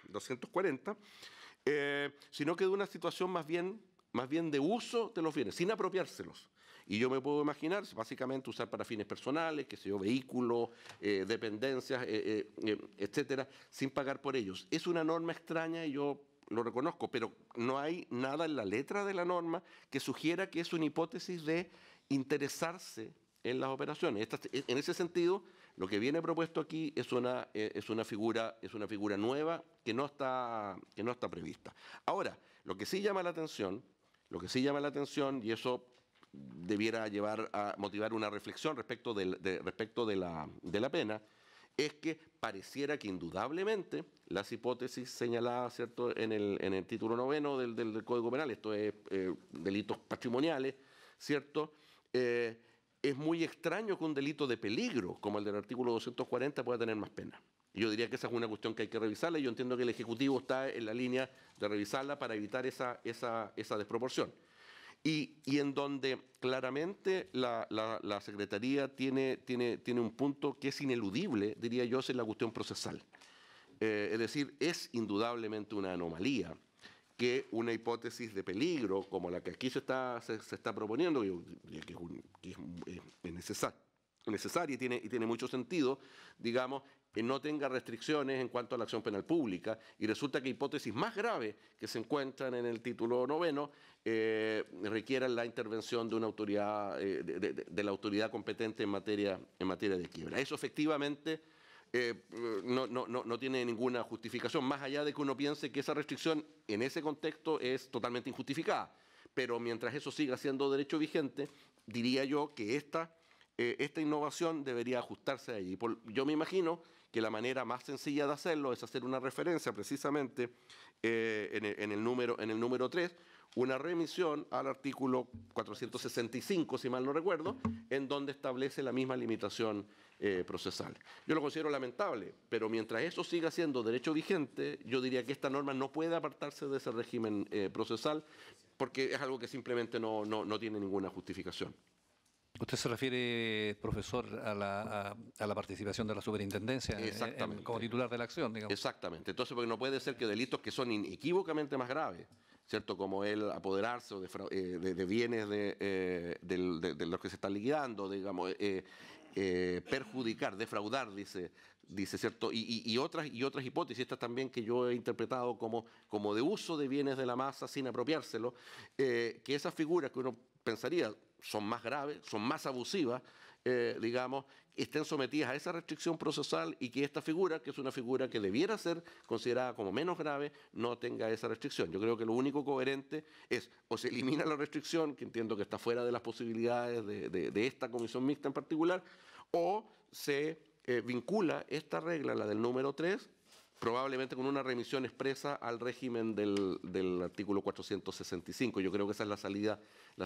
240, sino que de una situación más bien de uso de los bienes, sin apropiárselos. Y yo me puedo imaginar, básicamente, usar para fines personales, qué sé yo, vehículos, dependencias, etcétera, sin pagar por ellos. Es una norma extraña y yo lo reconozco, pero no hay nada en la letra de la norma que sugiera que es una hipótesis de interesarse en las operaciones. En ese sentido, lo que viene propuesto aquí es una figura nueva que no está prevista. Ahora, lo que sí llama la atención, y eso debiera motivar una reflexión respecto de la pena, es que pareciera que indudablemente las hipótesis señaladas, ¿cierto?, en el título 9 del Código Penal, esto es delitos patrimoniales, ¿cierto?, es muy extraño que un delito de peligro, como el del artículo 240, pueda tener más pena. Yo diría que esa es una cuestión que hay que revisarla y yo entiendo que el Ejecutivo está en la línea de revisarla para evitar esa desproporción. Y en donde claramente la Secretaría tiene un punto que es ineludible, diría yo, es en la cuestión procesal. Es decir, es indudablemente una anomalía que una hipótesis de peligro como la que aquí se está proponiendo, yo diría que es necesaria y tiene mucho sentido, digamos, que no tenga restricciones en cuanto a la acción penal pública, y resulta que hipótesis más graves que se encuentran en el título 9 requieran la intervención de una autoridad, de la autoridad competente en materia de quiebra. Eso efectivamente no tiene ninguna justificación, más allá de que uno piense que esa restricción en ese contexto es totalmente injustificada. Pero mientras eso siga siendo derecho vigente, diría yo que esta innovación debería ajustarse a ella. Yo me imagino que la manera más sencilla de hacerlo es hacer una referencia precisamente en el número 3, una remisión al artículo 465, si mal no recuerdo, en donde establece la misma limitación procesal. Yo lo considero lamentable, pero mientras eso siga siendo derecho vigente, yo diría que esta norma no puede apartarse de ese régimen procesal, porque es algo que simplemente no tiene ninguna justificación. ¿Usted se refiere, profesor, a la participación de la superintendencia como titular de la acción, digamos? Exactamente. Entonces, porque no puede ser que delitos que son inequívocamente más graves, ¿cierto?, como el apoderarse de bienes de los que se están liquidando, digamos, perjudicar, defraudar, dice, ¿cierto? Y otras hipótesis, estas también que yo he interpretado como de uso de bienes de la masa sin apropiárselo, que esas figuras que uno pensaría son más graves, son más abusivas, digamos, estén sometidas a esa restricción procesal y que esta figura, que es una figura que debiera ser considerada como menos grave, no tenga esa restricción. Yo creo que lo único coherente es o se elimina la restricción, que entiendo que está fuera de las posibilidades de esta comisión mixta en particular, o se vincula esta regla, la del número 3, probablemente con una remisión expresa al régimen del artículo 465. Yo creo que esa es la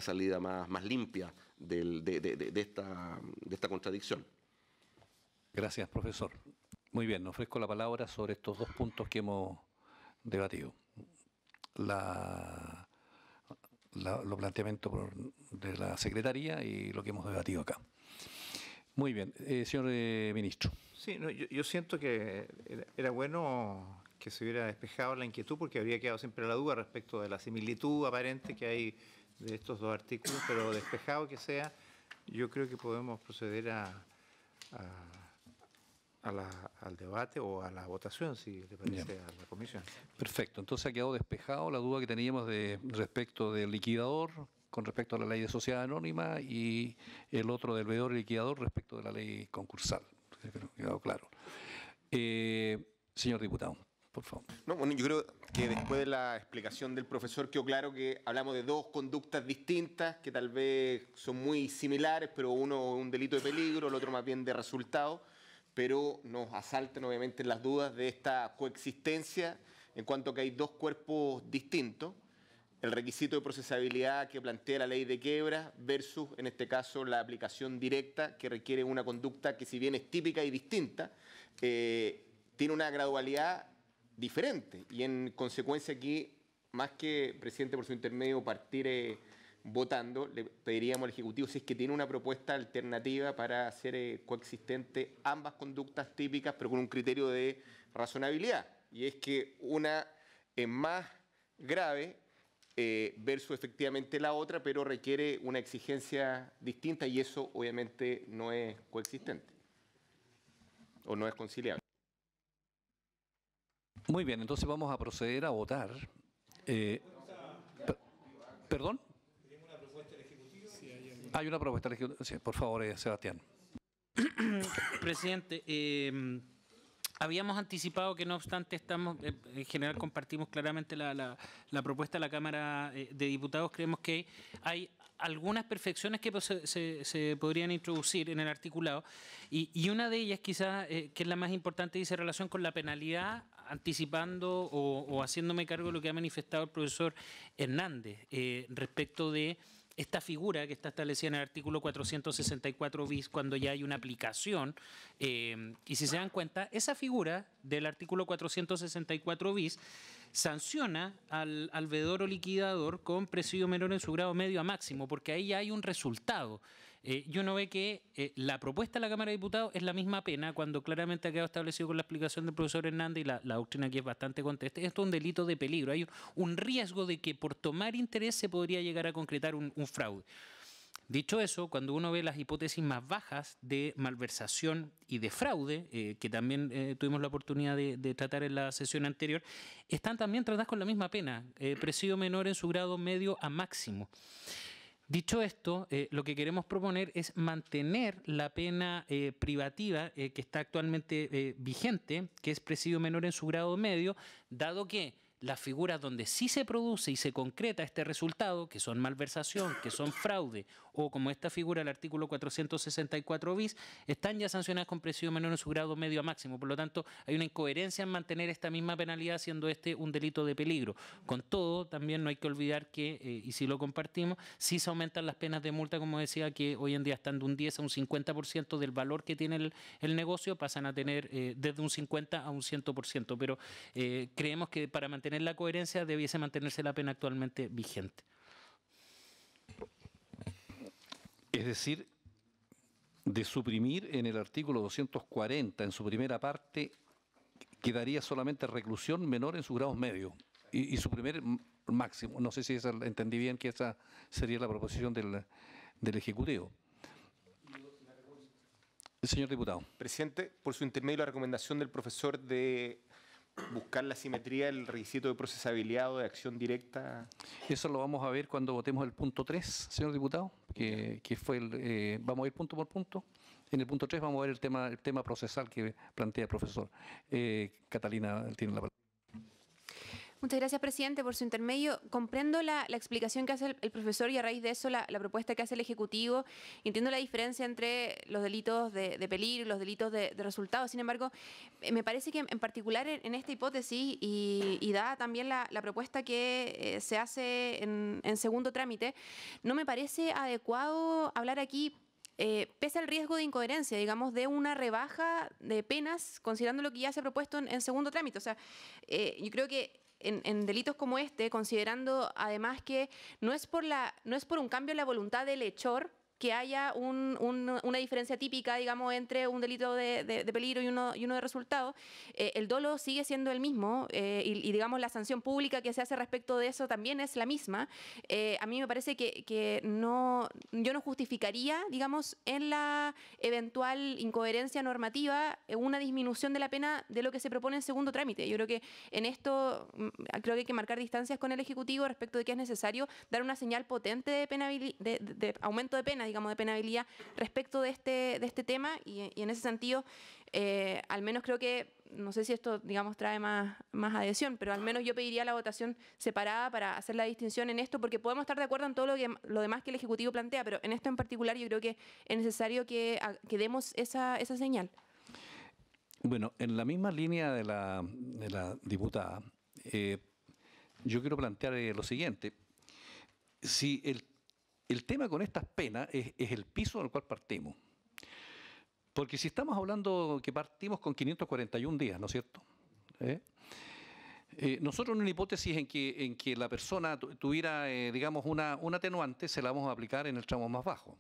salida más limpia de esta contradicción. Gracias, profesor. Muy bien, ofrezco la palabra sobre estos dos puntos que hemos debatido. Los planteamientos de la Secretaría y lo que hemos debatido acá. Muy bien, señor ministro. Sí, no, yo siento que era bueno que se hubiera despejado la inquietud, porque habría quedado siempre la duda respecto de la similitud aparente que hay de estos dos artículos, pero despejado que sea, yo creo que podemos proceder al debate o a la votación, si le parece, bien, a la comisión. Perfecto, entonces ha quedado despejado la duda que teníamos respecto del liquidador con respecto a la ley de sociedad anónima y el otro del veedor y liquidador respecto de la ley concursal. Creo que ha quedado claro. Señor diputado, por favor. No, bueno, yo creo que después de la explicación del profesor quedó claro que hablamos de dos conductas distintas que tal vez son muy similares, pero uno un delito de peligro, el otro más bien de resultado, pero nos asaltan obviamente las dudas de esta coexistencia en cuanto a que hay dos cuerpos distintos. El requisito de procesabilidad que plantea la ley de quiebra versus, en este caso, la aplicación directa que requiere una conducta que, si bien es típica y distinta, tiene una gradualidad diferente. Y en consecuencia aquí, más que, presidente, por su intermedio, partir votando, le pediríamos al Ejecutivo si es que tiene una propuesta alternativa para hacer coexistente ambas conductas típicas, pero con un criterio de razonabilidad. Y es que una es más grave versus efectivamente la otra, pero requiere una exigencia distinta y eso obviamente no es coexistente o no es conciliable. Muy bien, entonces vamos a proceder a votar. ¿Perdón? Hay una propuesta del Ejecutivo. Sí, por favor, Sebastián. Presidente, habíamos anticipado que, no obstante, en general compartimos claramente la propuesta de la Cámara de Diputados. Creemos que hay algunas perfecciones que se podrían introducir en el articulado, y una de ellas quizás, que es la más importante, dice relación con la penalidad, anticipando o haciéndome cargo de lo que ha manifestado el profesor Hernández respecto de esta figura que está establecida en el artículo 464 bis cuando ya hay una aplicación, y si se dan cuenta, esa figura del artículo 464 bis sanciona al veedor o liquidador con presidio menor en su grado medio a máximo, porque ahí ya hay un resultado. Y uno ve que la propuesta de la Cámara de Diputados es la misma pena cuando claramente ha quedado establecido con la explicación del profesor Hernández y la doctrina aquí es bastante conteste. Esto es un delito de peligro. Hay un riesgo de que por tomar interés se podría llegar a concretar un fraude. Dicho eso, cuando uno ve las hipótesis más bajas de malversación y de fraude, que también tuvimos la oportunidad de tratar en la sesión anterior, están también tratadas con la misma pena, presidio menor en su grado medio a máximo. Dicho esto, lo que queremos proponer es mantener la pena privativa que está actualmente vigente, que es presidio menor en su grado medio, dado que las figuras donde sí se produce y se concreta este resultado, que son malversación, que son fraude, o como esta figura del artículo 464 bis, están ya sancionadas con presidio menor en su grado medio a máximo. Por lo tanto, hay una incoherencia en mantener esta misma penalidad, siendo este un delito de peligro. Con todo, también no hay que olvidar que, y si lo compartimos, sí se aumentan las penas de multa, como decía, que hoy en día están de un 10 a un 50% del valor que tiene el negocio, pasan a tener desde un 50 a un 100%. Pero creemos que para mantener la coherencia debiese mantenerse la pena actualmente vigente. Es decir, de suprimir en el artículo 240, en su primera parte, quedaría solamente reclusión menor en sus grados medios y suprimir máximo. No sé si entendí bien que esa sería la proposición del Ejecutivo. Señor diputado. Presidente, por su intermedio, la recomendación del profesor de buscar la simetría del requisito de procesabilidad o de acción directa. Eso lo vamos a ver cuando votemos el punto 3, señor diputado, que fue vamos a ir punto por punto. En el punto 3 vamos a ver el tema procesal que plantea el profesor. Catalina tiene la palabra. Muchas gracias, presidente, por su intermedio. Comprendo la explicación que hace el profesor y a raíz de eso la propuesta que hace el Ejecutivo. Entiendo la diferencia entre los delitos de peligro y los delitos de resultado. Sin embargo, me parece que en particular en esta hipótesis y dada también la propuesta que se hace en segundo trámite, no me parece adecuado hablar aquí pese al riesgo de incoherencia, digamos, de una rebaja de penas, considerando lo que ya se ha propuesto en segundo trámite. O sea, yo creo que en delitos como este, considerando además que no es por un cambio en la voluntad del hechor que haya una diferencia típica, digamos, entre un delito de peligro y uno de resultado, el dolo sigue siendo el mismo y, digamos, la sanción pública que se hace respecto de eso también es la misma. A mí me parece que yo no justificaría, digamos, en la eventual incoherencia normativa una disminución de la pena de lo que se propone en segundo trámite. Yo creo que en esto creo que hay que marcar distancias con el Ejecutivo respecto de que es necesario dar una señal potente de aumento de pena, digamos, de penabilidad respecto de este tema y en ese sentido, al menos creo que, no sé si esto, digamos, trae más adhesión, pero al menos yo pediría la votación separada para hacer la distinción en esto, porque podemos estar de acuerdo en todo lo demás que el Ejecutivo plantea, pero en esto en particular yo creo que es necesario que demos esa señal. Bueno, en la misma línea de la diputada, yo quiero plantear lo siguiente. Si el tema con estas penas es el piso del cual partimos. Porque si estamos hablando que partimos con 541 días, ¿no es cierto? Nosotros en una hipótesis en que la persona tuviera, digamos, una atenuante, se la vamos a aplicar en el tramo más bajo.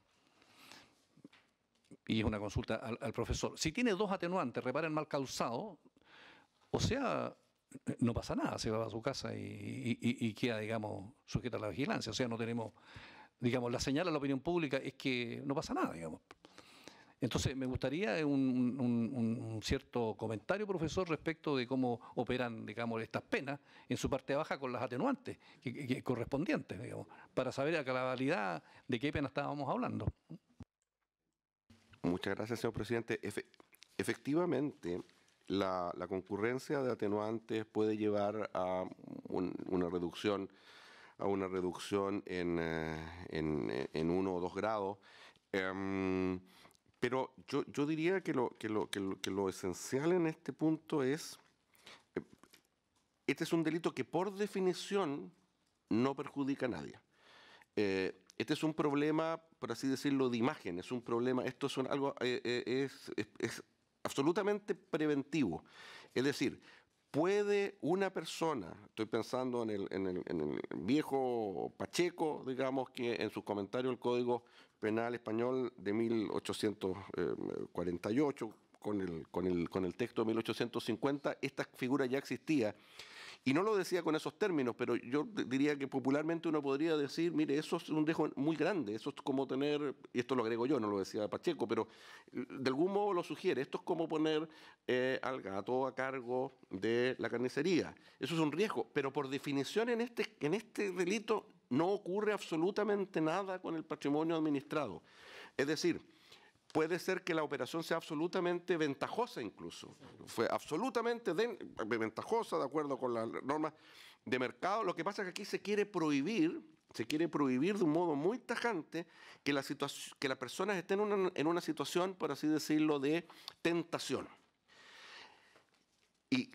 Y es una consulta al profesor. Si tiene dos atenuantes, repara el mal causado, o sea, no pasa nada, se va a su casa y queda, digamos, sujeta a la vigilancia. O sea, no tenemos, digamos, la señal a la opinión pública es que no pasa nada, digamos. Entonces, me gustaría un cierto comentario, profesor, respecto de cómo operan, digamos, estas penas en su parte baja con las atenuantes correspondientes, digamos, para saber a cabalidad de qué pena estábamos hablando. Muchas gracias, señor presidente. Efectivamente, la concurrencia de atenuantes puede llevar a una reducción en 1 o 2 grados. Pero yo diría que lo esencial en este punto es, este es un delito que por definición no perjudica a nadie. este es un problema, por así decirlo, de imagen, es un problema, esto es algo, es absolutamente preventivo. Es decir, ¿puede una persona, estoy pensando en el viejo Pacheco, digamos, que en sus comentarios el Código Penal Español de 1848, con el texto de 1850, esta figura ya existía? Y no lo decía con esos términos, pero yo diría que popularmente uno podría decir, mire, eso es un dejo muy grande, eso es como tener, y esto lo agrego yo, no lo decía Pacheco, pero de algún modo lo sugiere, esto es como poner al gato a cargo de la carnicería. Eso es un riesgo, pero por definición en este delito no ocurre absolutamente nada con el patrimonio administrado. Es decir, puede ser que la operación sea absolutamente ventajosa incluso. Fue absolutamente ventajosa de acuerdo con las normas de mercado. Lo que pasa es que aquí se quiere prohibir de un modo muy tajante que las personas estén en una situación, por así decirlo, de tentación. Y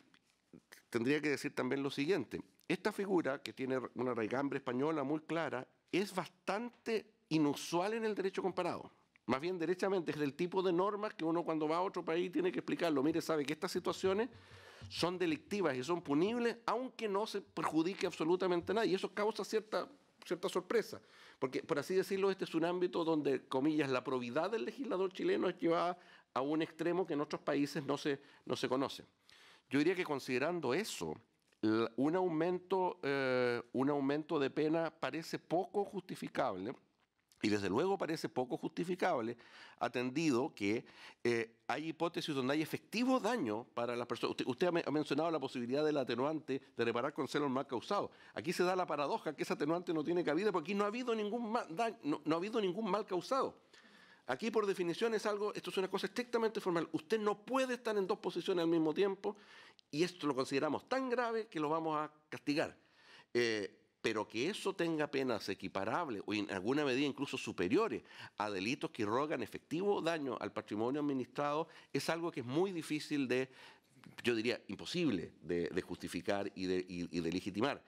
tendría que decir también lo siguiente. Esta figura, que tiene una raigambre española muy clara, es bastante inusual en el derecho comparado. Más bien, derechamente, es del tipo de normas que uno cuando va a otro país tiene que explicarlo. Mire, sabe que estas situaciones son delictivas y son punibles, aunque no se perjudique absolutamente a nadie. Y eso causa cierta sorpresa. Porque, por así decirlo, este es un ámbito donde, comillas, la probidad del legislador chileno es llevada a un extremo que en otros países no se conoce. Yo diría que considerando eso, un aumento de pena parece poco justificable. Y desde luego parece poco justificable, atendido que hay hipótesis donde hay efectivo daño para las personas. Usted ha mencionado la posibilidad del atenuante de reparar con celo el mal causado. Aquí se da la paradoja que ese atenuante no tiene cabida porque aquí no ha habido ningún mal causado. Aquí, por definición, esto es una cosa estrictamente formal. Usted no puede estar en dos posiciones al mismo tiempo y esto lo consideramos tan grave que lo vamos a castigar. Pero que eso tenga penas equiparables o en alguna medida incluso superiores a delitos que irrogan efectivo daño al patrimonio administrado es algo que es muy difícil yo diría imposible de justificar y de legitimar.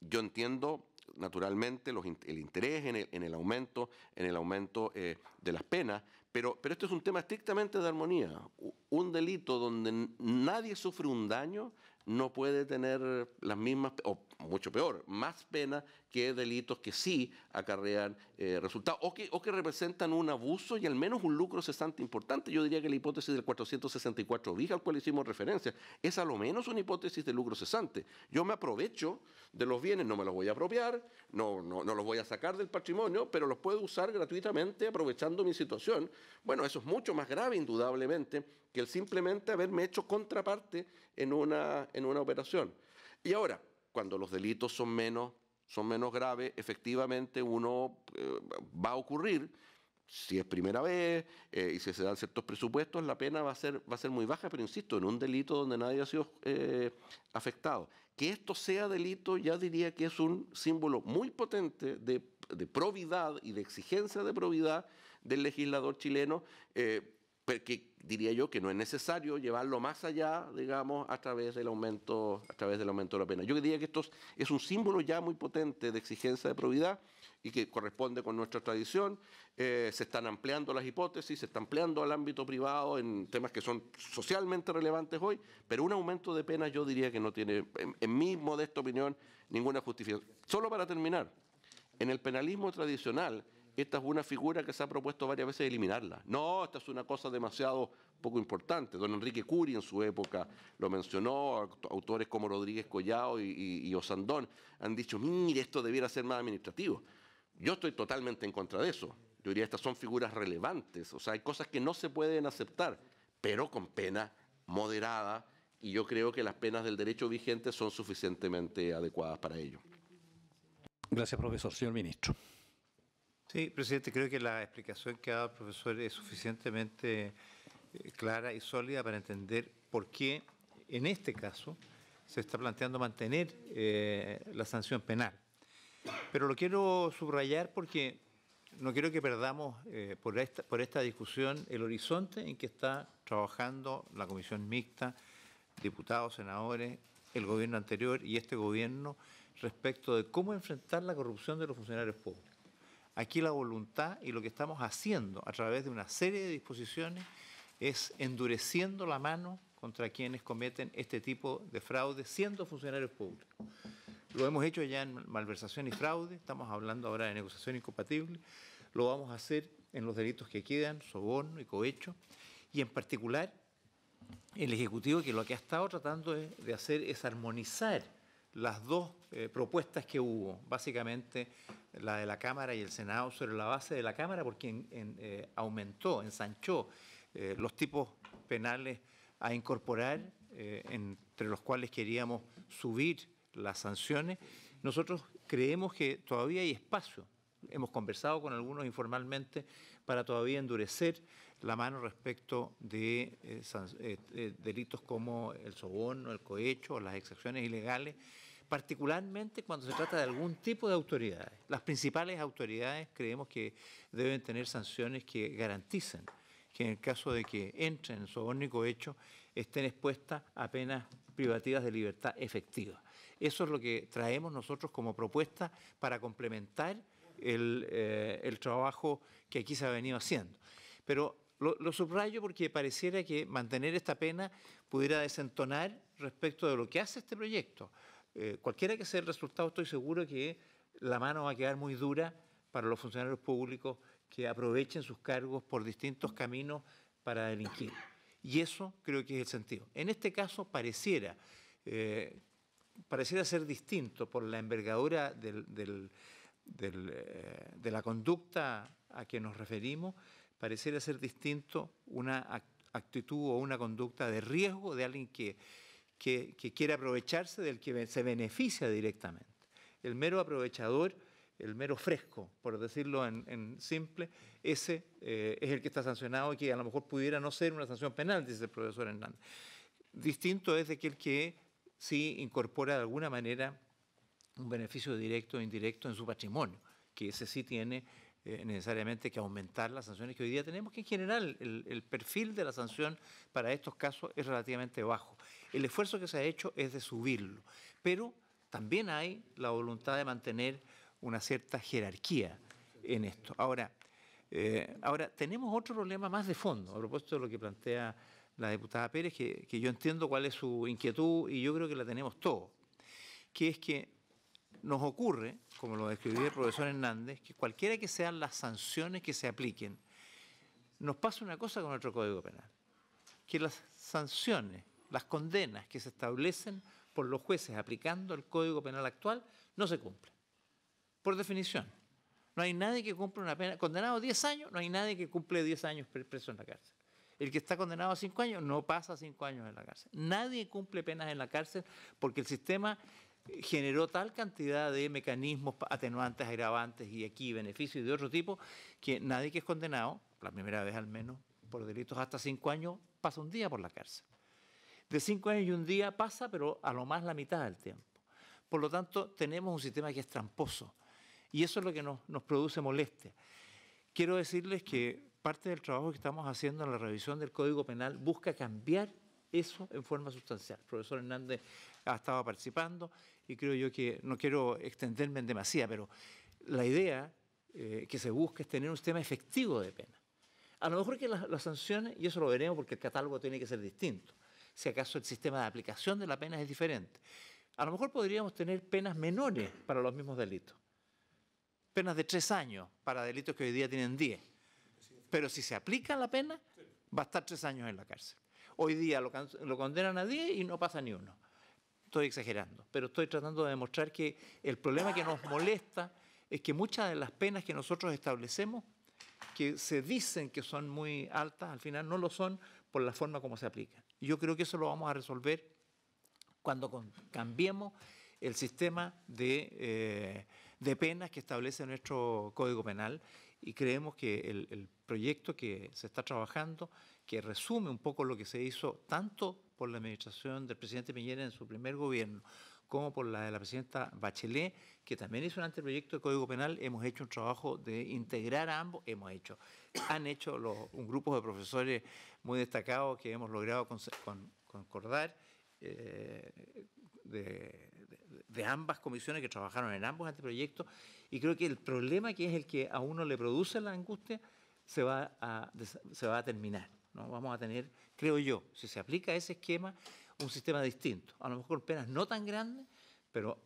Yo entiendo naturalmente el interés en el aumento de las penas, pero esto es un tema estrictamente de armonía. Un delito donde nadie sufre un daño no puede tener las mismas, o mucho peor, más pena que delitos que sí acarrean resultados o que representan un abuso y al menos un lucro cesante importante. Yo diría que la hipótesis del 464 bis al cual hicimos referencia es a lo menos una hipótesis de lucro cesante. Yo me aprovecho de los bienes, no me los voy a apropiar, no los voy a sacar del patrimonio, pero los puedo usar gratuitamente aprovechando mi situación. Bueno, eso es mucho más grave, indudablemente, que el simplemente haberme hecho contraparte en una operación. Y ahora, cuando los delitos son menos graves, efectivamente uno va a ocurrir, si es primera vez y si se dan ciertos presupuestos, la pena va a ser muy baja, pero insisto, en un delito donde nadie ha sido afectado. Que esto sea delito ya diría que es un símbolo muy potente de probidad y de exigencia de probidad del legislador chileno, que diría yo que no es necesario llevarlo más allá, digamos, a través del aumento de la pena. Yo diría que esto es un símbolo ya muy potente de exigencia de probidad y que corresponde con nuestra tradición. Se están ampliando las hipótesis, se está ampliando al ámbito privado en temas que son socialmente relevantes hoy, pero un aumento de pena yo diría que no tiene, en mi modesta opinión, ninguna justificación. Solo para terminar, en el penalismo tradicional, esta es una figura que se ha propuesto varias veces eliminarla. No, esta es una cosa demasiado poco importante. Don Enrique Curi en su época lo mencionó, autores como Rodríguez Collao y Osandón han dicho, mire, esto debiera ser más administrativo. Yo estoy totalmente en contra de eso. Yo diría, estas son figuras relevantes. O sea, hay cosas que no se pueden aceptar, pero con pena moderada, y yo creo que las penas del derecho vigente son suficientemente adecuadas para ello. Gracias, profesor. Señor ministro. Sí, presidente, creo que la explicación que ha dado el profesor es suficientemente clara y sólida para entender por qué en este caso se está planteando mantener la sanción penal. Pero lo quiero subrayar porque no quiero que perdamos por esta discusión el horizonte en que está trabajando la comisión mixta, diputados, senadores, el gobierno anterior y este gobierno respecto de cómo enfrentar la corrupción de los funcionarios públicos. Aquí la voluntad y lo que estamos haciendo a través de una serie de disposiciones es endureciendo la mano contra quienes cometen este tipo de fraude siendo funcionarios públicos. Lo hemos hecho ya en malversación y fraude, estamos hablando ahora de negociación incompatible, lo vamos a hacer en los delitos que quedan, soborno y cohecho, y en particular el Ejecutivo, que lo que ha estado tratando de hacer es armonizar las dos propuestas que hubo, básicamente la de la Cámara y el Senado, sobre la base de la Cámara, porque aumentó, ensanchó los tipos penales a incorporar, entre los cuales queríamos subir las sanciones. Nosotros creemos que todavía hay espacio. Hemos conversado con algunos informalmente para todavía endurecer la mano respecto de delitos como el soborno, el cohecho, las exacciones ilegales, particularmente cuando se trata de algún tipo de autoridades. Las principales autoridades creemos que deben tener sanciones que garanticen que en el caso de que entren en soborno y cohecho estén expuestas a penas privativas de libertad efectiva. Eso es lo que traemos nosotros como propuesta para complementar el trabajo que aquí se ha venido haciendo. Pero lo subrayo porque pareciera que mantener esta pena pudiera desentonar respecto de lo que hace este proyecto. Cualquiera que sea el resultado, estoy seguro que la mano va a quedar muy dura para los funcionarios públicos que aprovechen sus cargos por distintos caminos para delinquir. Y eso creo que es el sentido. En este caso pareciera ser distinto por la envergadura de la conducta a que nos referimos, pareciera ser distinto una actitud o una conducta de riesgo de alguien que quiere aprovecharse del que se beneficia directamente. El mero aprovechador, el mero fresco, por decirlo en simple, ese es el que está sancionado y que a lo mejor pudiera no ser una sanción penal, dice el profesor Hernández. Distinto es de aquel que sí incorpora de alguna manera un beneficio directo o indirecto en su patrimonio, que ese sí tiene necesariamente que aumentar las sanciones que hoy día tenemos, que en general el perfil de la sanción para estos casos es relativamente bajo. El esfuerzo que se ha hecho es de subirlo, pero también hay la voluntad de mantener una cierta jerarquía en esto. Ahora tenemos otro problema más de fondo, a propósito de lo que plantea la diputada Pérez, que yo entiendo cuál es su inquietud y yo creo que la tenemos todos, que es que nos ocurre, como lo describía el profesor Hernández, que cualquiera que sean las sanciones que se apliquen, nos pasa una cosa con nuestro Código Penal, que las sanciones, las condenas que se establecen por los jueces aplicando el Código Penal actual no se cumplen, por definición. No hay nadie que cumple una pena, condenado a 10 años, no hay nadie que cumple 10 años preso en la cárcel. El que está condenado a 5 años no pasa 5 años en la cárcel. Nadie cumple penas en la cárcel porque el sistema generó tal cantidad de mecanismos atenuantes, agravantes y aquí beneficios de otro tipo, que nadie que es condenado, la primera vez al menos, por delitos hasta 5 años, pasa un día por la cárcel. De 5 años y un día pasa, pero a lo más la mitad del tiempo. Por lo tanto, tenemos un sistema que es tramposo y eso es lo que nos produce molestia. Quiero decirles que parte del trabajo que estamos haciendo en la revisión del Código Penal busca cambiar eso en forma sustancial. El profesor Hernández ha estado participando y creo yo que, no quiero extenderme en demasía, pero la idea que se busca es tener un sistema efectivo de pena. A lo mejor que las sanciones, y eso lo veremos porque el catálogo tiene que ser distinto, si acaso el sistema de aplicación de la pena es diferente. A lo mejor podríamos tener penas menores para los mismos delitos. Penas de 3 años para delitos que hoy día tienen 10. Pero si se aplica la pena, va a estar 3 años en la cárcel. Hoy día lo condenan a 10 y no pasa ni uno. Estoy exagerando, pero estoy tratando de demostrar que el problema que nos molesta es que muchas de las penas que nosotros establecemos, que se dicen que son muy altas, al final no lo son por la forma como se aplican. Y yo creo que eso lo vamos a resolver cuando cambiemos el sistema de penas que establece nuestro Código Penal y creemos que el proyecto que se está trabajando, que resume un poco lo que se hizo tanto por la administración del presidente Piñera en su primer gobierno, como por la de la presidenta Bachelet, que también hizo un anteproyecto de Código Penal, hemos hecho un trabajo de integrar a ambos, han hecho un grupo de profesores muy destacados que hemos logrado concordar, de de ambas comisiones que trabajaron en ambos anteproyectos, y creo que el problema, que es el que a uno le produce la angustia, se va a terminar, ¿no? Vamos a tener, creo yo, si se aplica ese esquema, un sistema distinto. A lo mejor penas no tan grandes, pero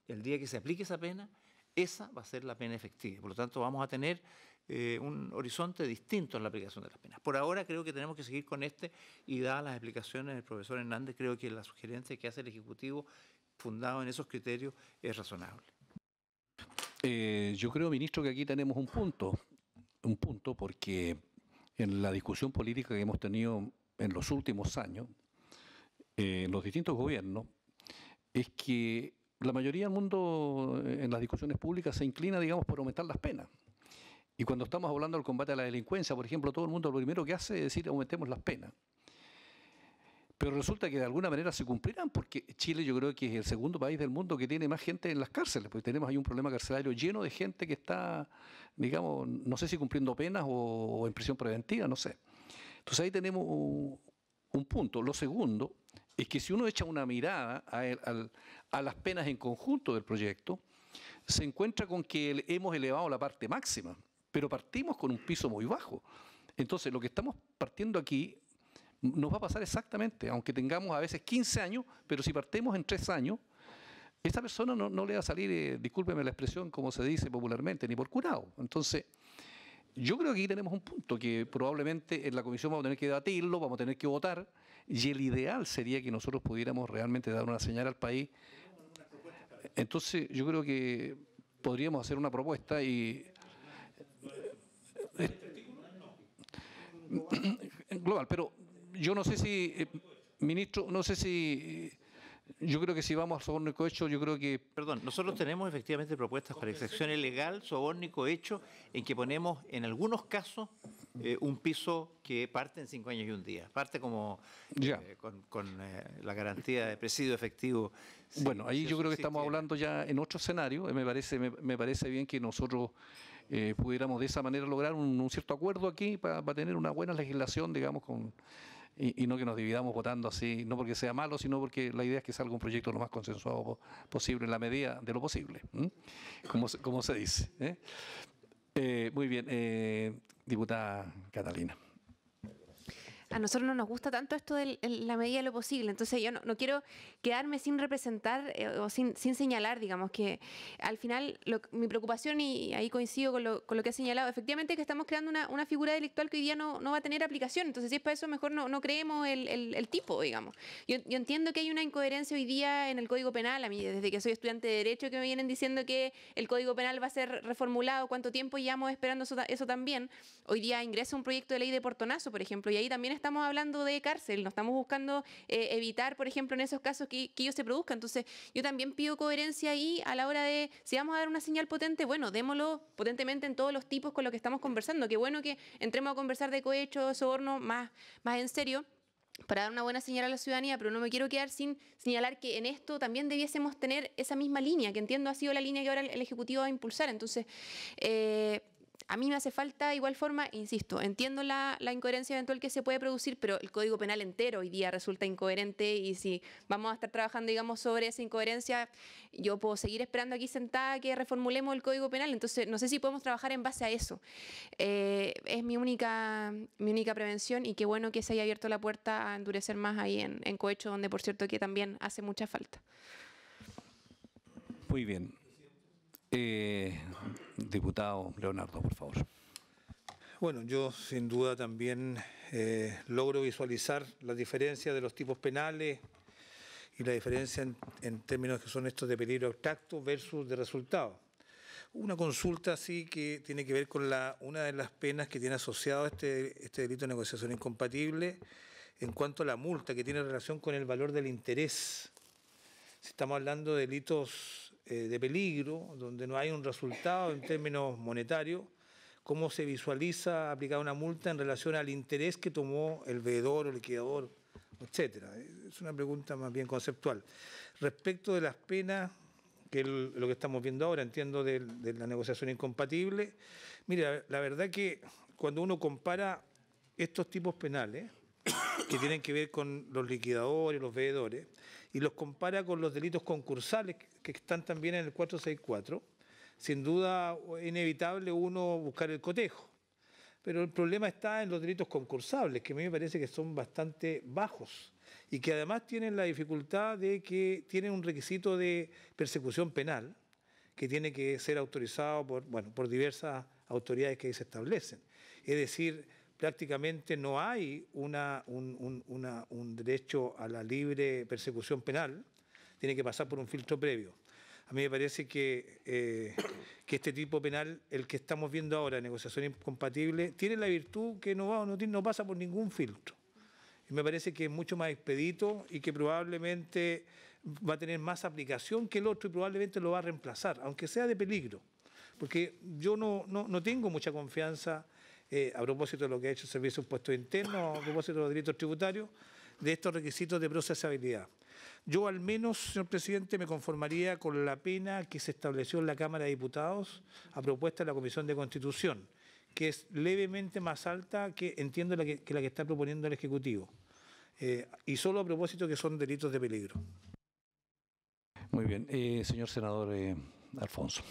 el día que se aplique esa pena, esa va a ser la pena efectiva. Por lo tanto, vamos a tener un horizonte distinto en la aplicación de las penas. Por ahora creo que tenemos que seguir con y dadas las explicaciones del profesor Hernández, creo que la sugerencia que hace el Ejecutivo, fundado en esos criterios, es razonable. Yo creo, ministro, que aquí tenemos un punto porque en la discusión política que hemos tenido en los últimos años, en los distintos gobiernos, es que la mayoría del mundo en las discusiones públicas se inclina, digamos, por aumentar las penas. Y cuando estamos hablando del combate a la delincuencia, por ejemplo, todo el mundo lo primero que hace es decir aumentemos las penas. Pero resulta que de alguna manera se cumplirán, porque Chile yo creo que es el segundo país del mundo que tiene más gente en las cárceles, porque tenemos ahí un problema carcelario lleno de gente que está, digamos, no sé si cumpliendo penas o en prisión preventiva, no sé. Entonces ahí tenemos un punto. Lo segundo es que si uno echa una mirada a las penas en conjunto del proyecto, se encuentra con que hemos elevado la parte máxima, pero partimos con un piso muy bajo. Entonces lo que estamos partiendo aquí nos va a pasar exactamente, aunque tengamos a veces 15 años, pero si partimos en 3 años, esta persona no le va a salir, discúlpeme la expresión, como se dice popularmente, ni por curado. Entonces, yo creo que aquí tenemos un punto que probablemente en la comisión vamos a tener que debatirlo, vamos a tener que votar, y el ideal sería que nosotros pudiéramos realmente dar una señal al país. Entonces, yo creo que podríamos hacer una propuesta y global, pero yo no sé si, ministro, no sé si, yo creo que si vamos al soborno y cohecho, yo creo que... Perdón, nosotros tenemos efectivamente propuestas para extracción ilegal, soborno y cohecho, en que ponemos en algunos casos un piso que parte en 5 años y 1 día. Parte como con la garantía de presidio efectivo. Bueno, ahí yo creo que estamos hablando ya en otro escenario. Me parece bien que nosotros pudiéramos de esa manera lograr un cierto acuerdo aquí para tener una buena legislación, digamos, y no que nos dividamos votando así, no porque sea malo, sino porque la idea es que salga un proyecto lo más consensuado posible en la medida de lo posible, como se dice. Muy bien, diputada Catalina. A nosotros no nos gusta tanto esto de la medida de lo posible, entonces yo no quiero quedarme sin representar o sin señalar, digamos, que al final mi preocupación, y ahí coincido con lo que ha señalado, efectivamente que estamos creando una figura delictual que hoy día no va a tener aplicación, entonces si es para eso mejor no creemos el tipo, digamos. Yo entiendo que hay una incoherencia hoy día en el Código Penal, a mí desde que soy estudiante de Derecho que me vienen diciendo que el Código Penal va a ser reformulado, cuánto tiempo llevamos esperando eso también. Hoy día ingresa un proyecto de ley de portonazo, por ejemplo, y ahí también estamos hablando de cárcel, no estamos buscando evitar, por ejemplo, en esos casos que ellos se produzcan. Entonces, yo también pido coherencia ahí a la hora de, si vamos a dar una señal potente, bueno, démoslo potentemente en todos los tipos con los que estamos conversando. Qué bueno que entremos a conversar de cohecho, de soborno, más en serio, para dar una buena señal a la ciudadanía, pero no me quiero quedar sin señalar que en esto también debiésemos tener esa misma línea, que entiendo ha sido la línea que ahora el Ejecutivo va a impulsar. Entonces, a mí me hace falta, de igual forma, insisto, entiendo la incoherencia eventual que se puede producir, pero el Código Penal entero hoy día resulta incoherente, y si vamos a estar trabajando, digamos, sobre esa incoherencia, yo puedo seguir esperando aquí sentada que reformulemos el Código Penal. Entonces, no sé si podemos trabajar en base a eso. Es mi única prevención, y qué bueno que se haya abierto la puerta a endurecer más ahí en cohecho, donde, por cierto, que también hace mucha falta. Muy bien. Diputado Leonardo, por favor. Bueno, yo sin duda también logro visualizar las diferencias de los tipos penales y la diferencia en términos que son estos de peligro abstracto versus de resultado. Una consulta sí que tiene que ver con una de las penas que tiene asociado este delito de negociación incompatible en cuanto a la multa, que tiene relación con el valor del interés. Si estamos hablando de delitos de peligro, donde no hay un resultado en términos monetarios, ¿cómo se visualiza aplicar una multa en relación al interés que tomó el veedor o liquidador, etcétera? Es una pregunta más bien conceptual. Respecto de las penas, que es lo que estamos viendo ahora, entiendo de la negociación incompatible, mira, la verdad que cuando uno compara estos tipos penales que tienen que ver con los liquidadores, los veedores, y los compara con los delitos concursales que están también en el 464. Sin duda es inevitable uno buscar el cotejo, pero el problema está en los delitos concursables, que a mí me parece que son bastante bajos y que además tienen la dificultad de que tienen un requisito de persecución penal que tiene que ser autorizado por diversas autoridades que ahí se establecen. Es decir, prácticamente no hay un derecho a la libre persecución penal, tiene que pasar por un filtro previo. A mí me parece que este tipo penal, el que estamos viendo ahora, negociación incompatible, tiene la virtud que no pasa por ningún filtro. Y me parece que es mucho más expedito y que probablemente va a tener más aplicación que el otro y probablemente lo va a reemplazar, aunque sea de peligro. Porque yo no tengo mucha confianza, a propósito de lo que ha hecho el Servicio de Impuestos Internos, a propósito de los delitos tributarios, de estos requisitos de procesabilidad. Yo al menos, señor presidente, me conformaría con la pena que se estableció en la Cámara de Diputados a propuesta de la Comisión de Constitución, que es levemente más alta que entiendo la que está proponiendo el Ejecutivo. Y solo a propósito que son delitos de peligro. Muy bien. Señor senador Alfonso.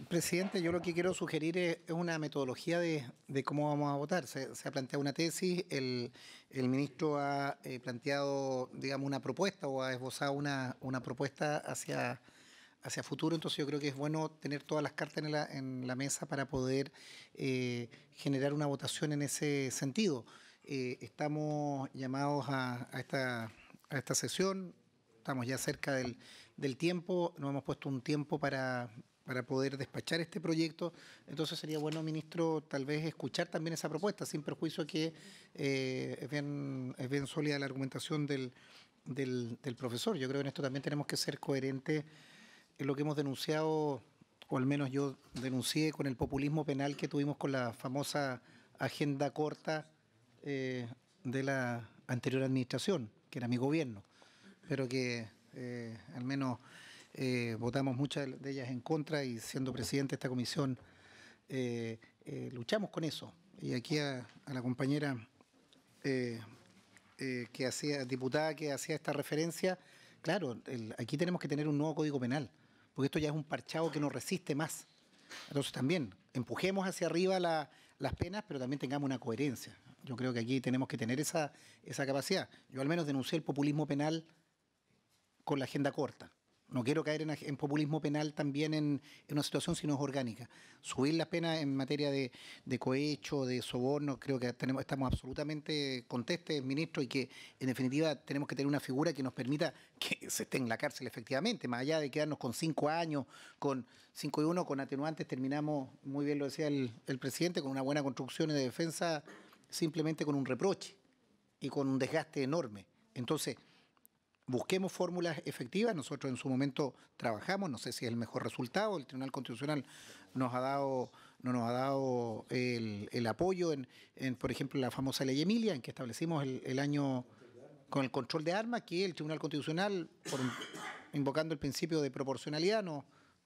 Presidente, yo lo que quiero sugerir es una metodología de cómo vamos a votar. Se ha planteado una tesis, el ministro ha planteado, digamos, una propuesta o ha esbozado una propuesta hacia futuro, entonces yo creo que es bueno tener todas las cartas en la mesa para poder generar una votación en ese sentido. Estamos llamados a esta sesión, estamos ya cerca del tiempo, nos hemos puesto un tiempo para poder despachar este proyecto, entonces sería bueno, ministro, tal vez escuchar también esa propuesta, sin perjuicio que es bien sólida la argumentación del profesor. Yo creo que en esto también tenemos que ser coherentes en lo que hemos denunciado, o al menos yo denuncié con el populismo penal que tuvimos con la famosa agenda corta de la anterior administración, que era mi gobierno, pero que al menos votamos muchas de ellas en contra y siendo presidente de esta comisión luchamos con eso. Y aquí a la compañera diputada que hacía esta referencia, claro, aquí tenemos que tener un nuevo Código Penal, porque esto ya es un parchado que no resiste más. Entonces también empujemos hacia arriba las penas, pero también tengamos una coherencia. Yo creo que aquí tenemos que tener esa capacidad. Yo al menos denuncié el populismo penal con la agenda corta. No quiero caer en populismo penal también en una situación si no es orgánica. Subir las penas en materia de cohecho, de soborno, creo que estamos absolutamente contestes, ministro, y que en definitiva tenemos que tener una figura que nos permita que se esté en la cárcel efectivamente, más allá de quedarnos con 5 años, con 5 y 1, con atenuantes, terminamos, muy bien lo decía el presidente, con una buena construcción de defensa, simplemente con un reproche y con un desgaste enorme. Entonces, busquemos fórmulas efectivas. Nosotros en su momento trabajamos, no sé si es el mejor resultado. El Tribunal Constitucional no nos ha dado el apoyo en, por ejemplo, la famosa Ley Emilia, en que establecimos el año con el control de armas, que el Tribunal Constitucional, invocando el principio de proporcionalidad,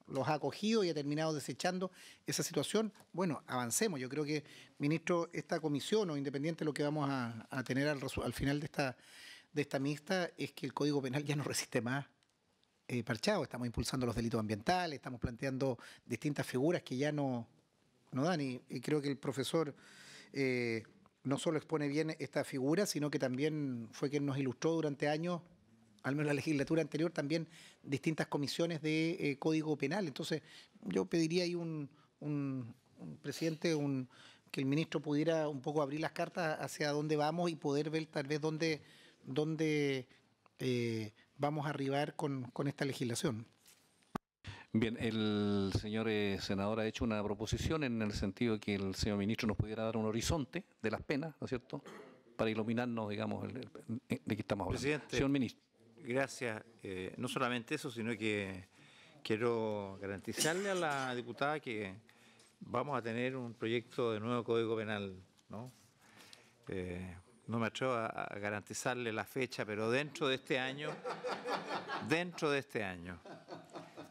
los ha acogido y ha terminado desechando esa situación. Bueno, avancemos. Yo creo que, ministro, esta comisión, o independiente de lo que vamos a tener al final de esta mixta, es que el Código Penal ya no resiste más parchado. Estamos impulsando los delitos ambientales, estamos planteando distintas figuras que ya no dan. Y creo que el profesor no solo expone bien esta figura, sino que también fue quien nos ilustró durante años, al menos la legislatura anterior, también distintas comisiones de Código Penal. Entonces, yo pediría ahí presidente, que el ministro pudiera un poco abrir las cartas hacia dónde vamos y poder ver tal vez dónde vamos a arribar con esta legislación. Bien, el señor senador ha hecho una proposición en el sentido de que el señor ministro nos pudiera dar un horizonte de las penas, ¿no es cierto?, para iluminarnos, digamos, de qué estamos hablando. Presidente, señor ministro. Gracias. No solamente eso, sino que quiero garantizarle a la diputada que vamos a tener un proyecto de nuevo Código Penal, ¿no? No me atrevo a garantizarle la fecha, pero dentro de este año,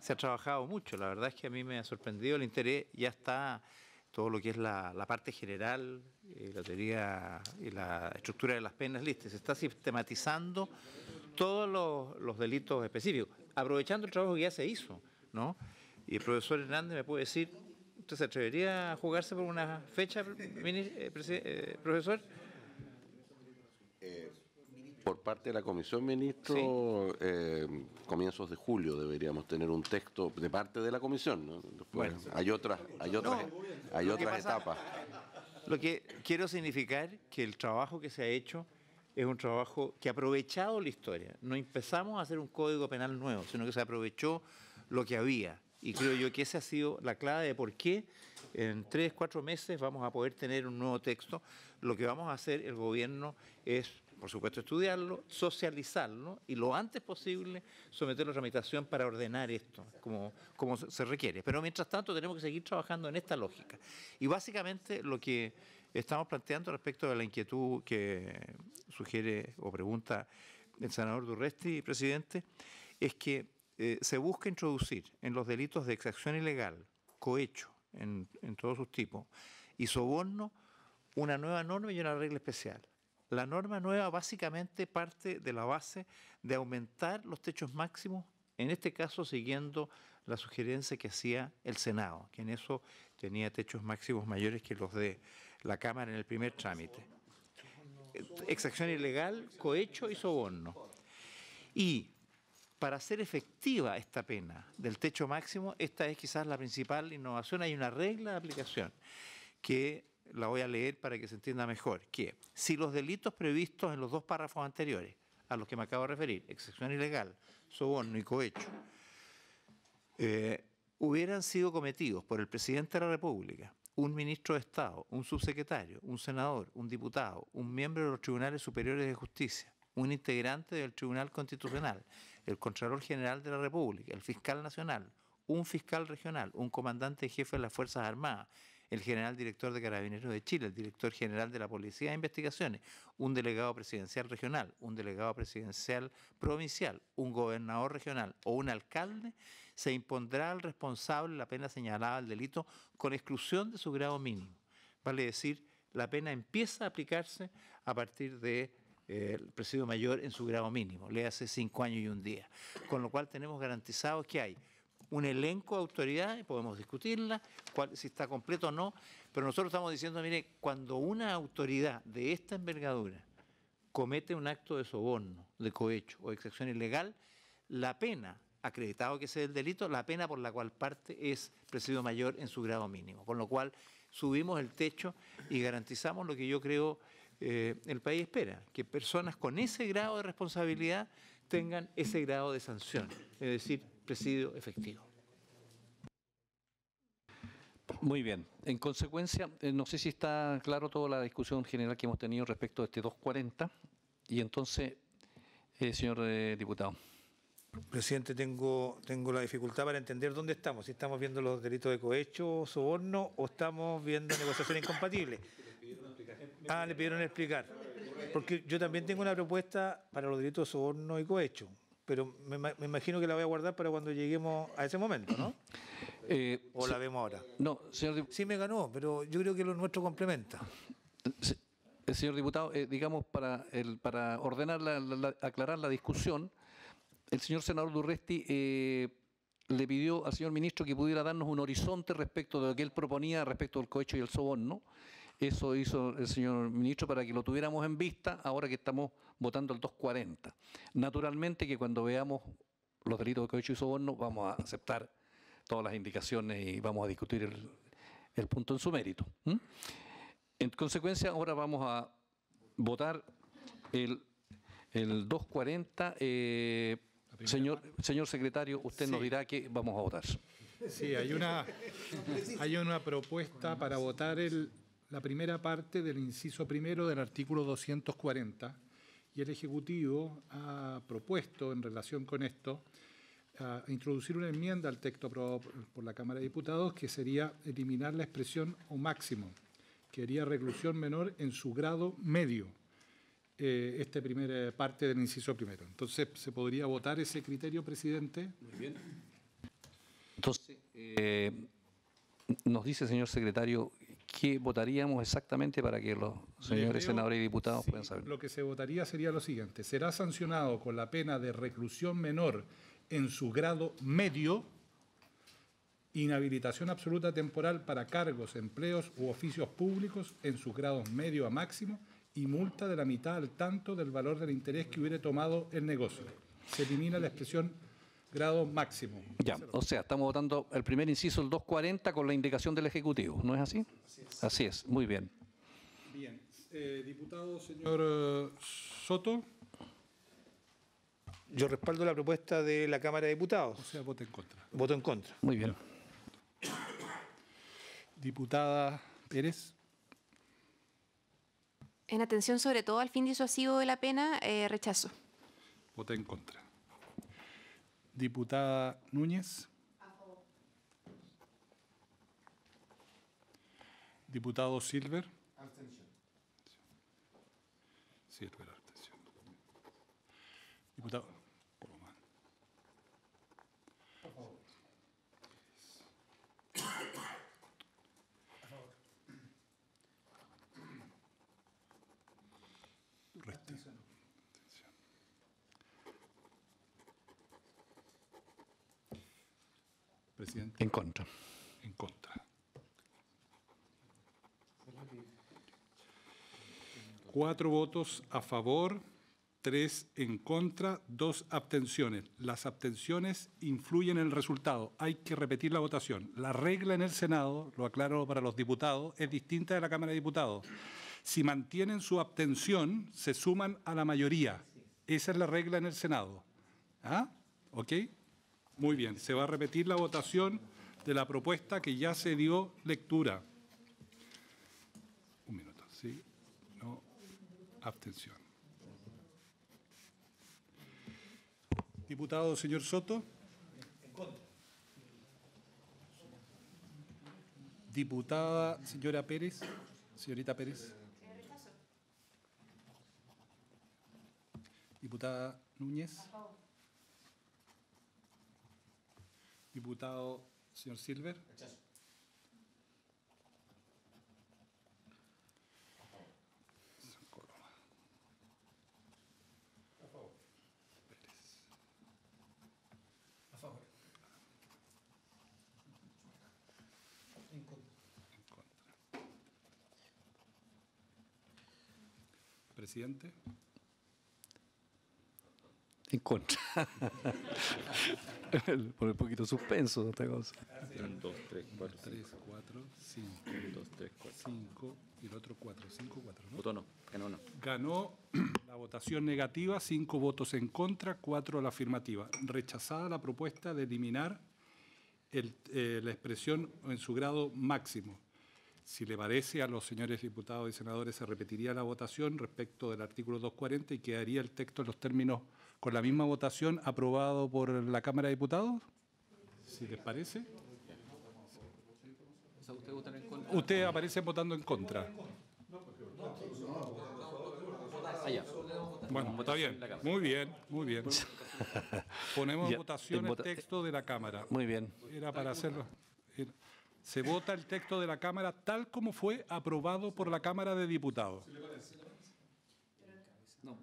se ha trabajado mucho. La verdad es que a mí me ha sorprendido el interés. Ya está todo lo que es la parte general, la teoría y la estructura de las penas listas. Se está sistematizando todos los delitos específicos, aprovechando el trabajo que ya se hizo, ¿no? Y el profesor Hernández me puede decir, ¿usted se atrevería a jugarse por una fecha, profesor? Por parte de la Comisión, ministro, comienzos de julio deberíamos tener un texto de parte de la Comisión, ¿no? Después, Bueno. hay otras etapas. Lo que quiero significar que el trabajo que se ha hecho es un trabajo que ha aprovechado la historia. No empezamos a hacer un código penal nuevo, sino que se aprovechó lo que había. Y creo yo que esa ha sido la clave de por qué en 3, 4 meses vamos a poder tener un nuevo texto. Lo que vamos a hacer el gobierno es, por supuesto, estudiarlo, socializarlo y lo antes posible someterlo a tramitación para ordenar esto, como se requiere. Pero mientras tanto tenemos que seguir trabajando en esta lógica. Y básicamente lo que estamos planteando respecto de la inquietud que sugiere o pregunta el senador Durresti, presidente, es que se busca introducir en los delitos de exacción ilegal, cohecho en todos sus tipos, y soborno, una nueva norma y una regla especial. La norma nueva básicamente parte de la base de aumentar los techos máximos, en este caso siguiendo la sugerencia que hacía el Senado, que en eso tenía techos máximos mayores que los de la Cámara en el primer trámite. Exacción ilegal, cohecho y soborno. Y para hacer efectiva esta pena del techo máximo, esta es quizás la principal innovación. Hay una regla de aplicación que la voy a leer para que se entienda mejor, que si los delitos previstos en los 2 párrafos anteriores, a los que me acabo de referir, exacción ilegal, soborno y cohecho, hubieran sido cometidos por el presidente de la República, un ministro de Estado, un subsecretario, un senador, un diputado, un miembro de los tribunales superiores de justicia, un integrante del Tribunal Constitucional, el Contralor General de la República, el Fiscal Nacional, un fiscal regional, un comandante jefe de las Fuerzas Armadas, el general director de Carabineros de Chile, el director general de la Policía de Investigaciones, un delegado presidencial regional, un delegado presidencial provincial, un gobernador regional o un alcalde, se impondrá al responsable la pena señalada al delito con exclusión de su grado mínimo. Vale decir, la pena empieza a aplicarse a partir de el presidio mayor en su grado mínimo, le hace 5 años y 1 día. Con lo cual tenemos garantizado que hay un elenco de autoridades, podemos discutirla, si está completo o no, pero nosotros estamos diciendo, mire, cuando una autoridad de esta envergadura comete un acto de soborno, de cohecho o de exacción ilegal, la pena, acreditado que sea el delito, la pena por la cual parte es presidio mayor en su grado mínimo. Con lo cual subimos el techo y garantizamos lo que yo creo el país espera, que personas con ese grado de responsabilidad tengan ese grado de sanción, es decir, presidio efectivo. Muy bien. En consecuencia, no sé si está claro toda la discusión general que hemos tenido respecto a este 240. Y entonces, señor diputado. Presidente, tengo la dificultad para entender dónde estamos. Si estamos viendo los delitos de cohecho, soborno, o estamos viendo negociación incompatible. Ah, le pidieron explicar. Porque yo también tengo una propuesta para los delitos de soborno y cohecho, pero me imagino que la voy a guardar para cuando lleguemos a ese momento, ¿no? ¿O la vemos ahora? No, señor. Sí me ganó, pero yo creo que lo nuestro complementa. Señor diputado, digamos, para ordenar, aclarar la discusión, el señor senador Durresti le pidió al señor ministro que pudiera darnos un horizonte respecto de lo que él proponía respecto del cohecho y el soborno. Eso hizo el señor ministro para que lo tuviéramos en vista ahora que estamos votando el 240. Naturalmente que cuando veamos los delitos de cohecho y soborno vamos a aceptar todas las indicaciones y vamos a discutir el punto en su mérito. En consecuencia, ahora vamos a votar el 240. Señor secretario, usted nos dirá qué vamos a votar. Sí, hay una propuesta para votar la primera parte del inciso primero del artículo 240 y el Ejecutivo ha propuesto en relación con esto introducir una enmienda al texto aprobado por la Cámara de Diputados que sería eliminar la expresión o máximo, que haría reclusión menor en su grado medio, esta primera parte del inciso primero. Entonces, ¿se podría votar ese criterio, presidente? Muy bien. Entonces, nos dice, señor secretario, ¿qué votaríamos exactamente para que los señores leo, senadores y diputados sí, puedan saber? Lo que se votaría sería lo siguiente. Será sancionado con la pena de reclusión menor en su grado medio, inhabilitación absoluta temporal para cargos, empleos u oficios públicos en sus grados medio a máximo y multa de la mitad al tanto del valor del interés que hubiere tomado el negocio. Se elimina la expresión grado máximo. Ya, o sea, estamos votando el primer inciso, el 240, con la indicación del Ejecutivo, ¿no es así? Así es, muy bien. Bien. Diputado señor Soto. Yo respaldo la propuesta de la Cámara de Diputados. O sea, voto en contra. Voto en contra. Muy bien. Diputada Pérez. En atención sobre todo al fin disuasivo de la pena, rechazo. Voté en contra. Diputada Núñez. Diputado Silver. Abstención. Silver, abstención. Diputado Colomán. A favor. Resti. Presidente. En contra. En contra. 4 votos a favor, 3 en contra, 2 abstenciones. Las abstenciones influyen en el resultado. Hay que repetir la votación. La regla en el Senado, lo aclaro para los diputados, es distinta de la Cámara de Diputados. Si mantienen su abstención, se suman a la mayoría. Esa es la regla en el Senado. ¿Ah? ¿Ok? Muy bien. Se va a repetir la votación de la propuesta que ya se dio lectura. Un minuto, ¿sí? No. Abstención. Diputado señor Soto. En contra. Diputada señora Pérez. Señorita Pérez. Diputada Núñez. Diputado señor Silver. Rechazo. A favor. En contra. Presidente. En contra. Por un poquito suspenso esta cosa. 1, 2, 3, 4, 3, 4, 5. 2, 3, 4. 5 y el otro 4. 5, 4, ¿no? Voto no, ganó no. Ganó la votación negativa, 5 votos en contra, 4 a la afirmativa. Rechazada la propuesta de eliminar la expresión en su grado máximo. Si le parece a los señores diputados y senadores, se repetiría la votación respecto del artículo 240 y quedaría el texto en los términos con la misma votación aprobado por la Cámara de Diputados. Si les parece. ¿Usted vota en contra? Usted aparece votando en contra. Allá. Bueno, está bien. Muy bien, muy bien. Ponemos en Ya, votación el texto de la Cámara. Muy bien. Era para hacerlo. Se vota el texto de la Cámara tal como fue aprobado por la Cámara de Diputados. No,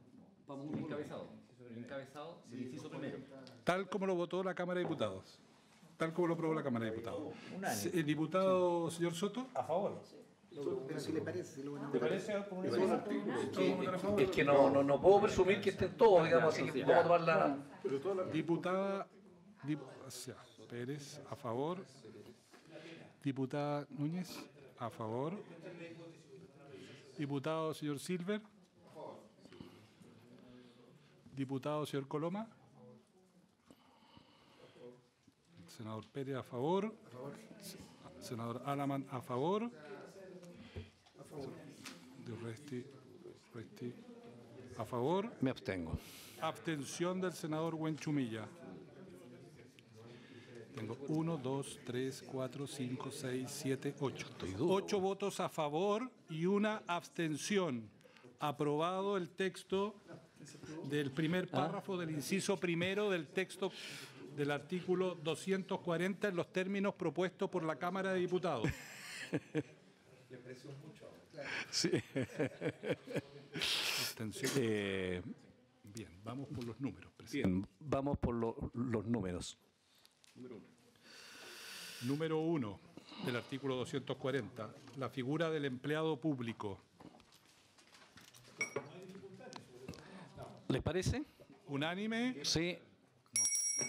vamos un encabezado. Encabezado, el inciso primero. Tal como lo votó la Cámara de Diputados. Tal como lo aprobó la Cámara de Diputados. ¿El diputado señor Soto? A favor. Pero si le parece, si lo van a ¿Te votar. parece por un Es que no puedo presumir que estén todos, digamos, así que vamos a tomar la... Diputada Pérez, a favor. Diputada Núñez, a favor. Diputado señor Silver. Diputado señor Coloma. Senador Pérez, a favor. Senador Alaman, a favor. De Resti, a favor. Me abstengo. Abstención del senador Huenchumilla. Tengo 1, 2, 3, 4, 5, 6, 7, 8. 8 votos a favor y una abstención. Aprobado el texto del primer párrafo del inciso primero del texto del artículo 240 en los términos propuestos por la Cámara de Diputados. Sí. Bien, vamos por los números, presidente. Bien, vamos por los números. Número 1 del artículo 240, la figura del empleado público. ¿Les parece? ¿Unánime? Sí.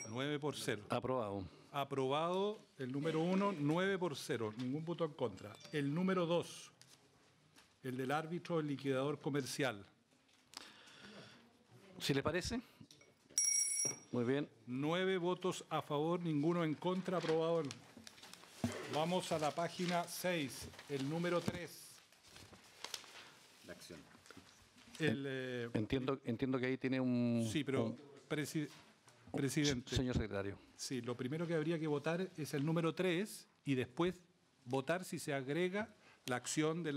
9-0. Aprobado. Aprobado el número 1, 9-0. Ningún voto en contra. El número 2, el del árbitro del liquidador comercial. ¿Sí les parece? Muy bien. 9 votos a favor, ninguno en contra. Aprobado. Vamos a la página 6, el número 3. La acción. Entiendo que ahí tiene un... Sí, pero, presidente. Señor secretario. Sí, lo primero que habría que votar es el número 3 y después votar si se agrega la acción de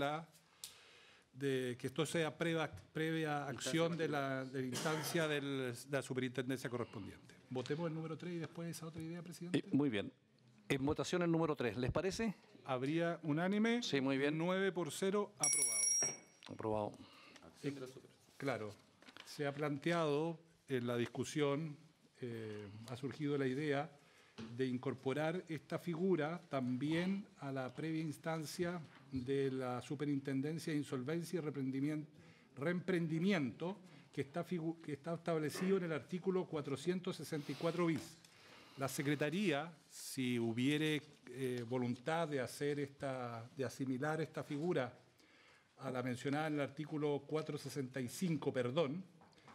que esto sea previa acción de la instancia de la superintendencia correspondiente. Votemos el número 3 y después esa otra idea, presidente. Muy bien. En votación el número 3, ¿les parece? Habría unánime. Sí, muy bien. 9-0, aprobado. Aprobado. Claro, se ha planteado en la discusión, ha surgido la idea de incorporar esta figura también a la previa instancia de la Superintendencia de Insolvencia y Reemprendimiento que está establecido en el artículo 464 bis. La Secretaría, si hubiere voluntad de de asimilar esta figura a la mencionada en el artículo 465,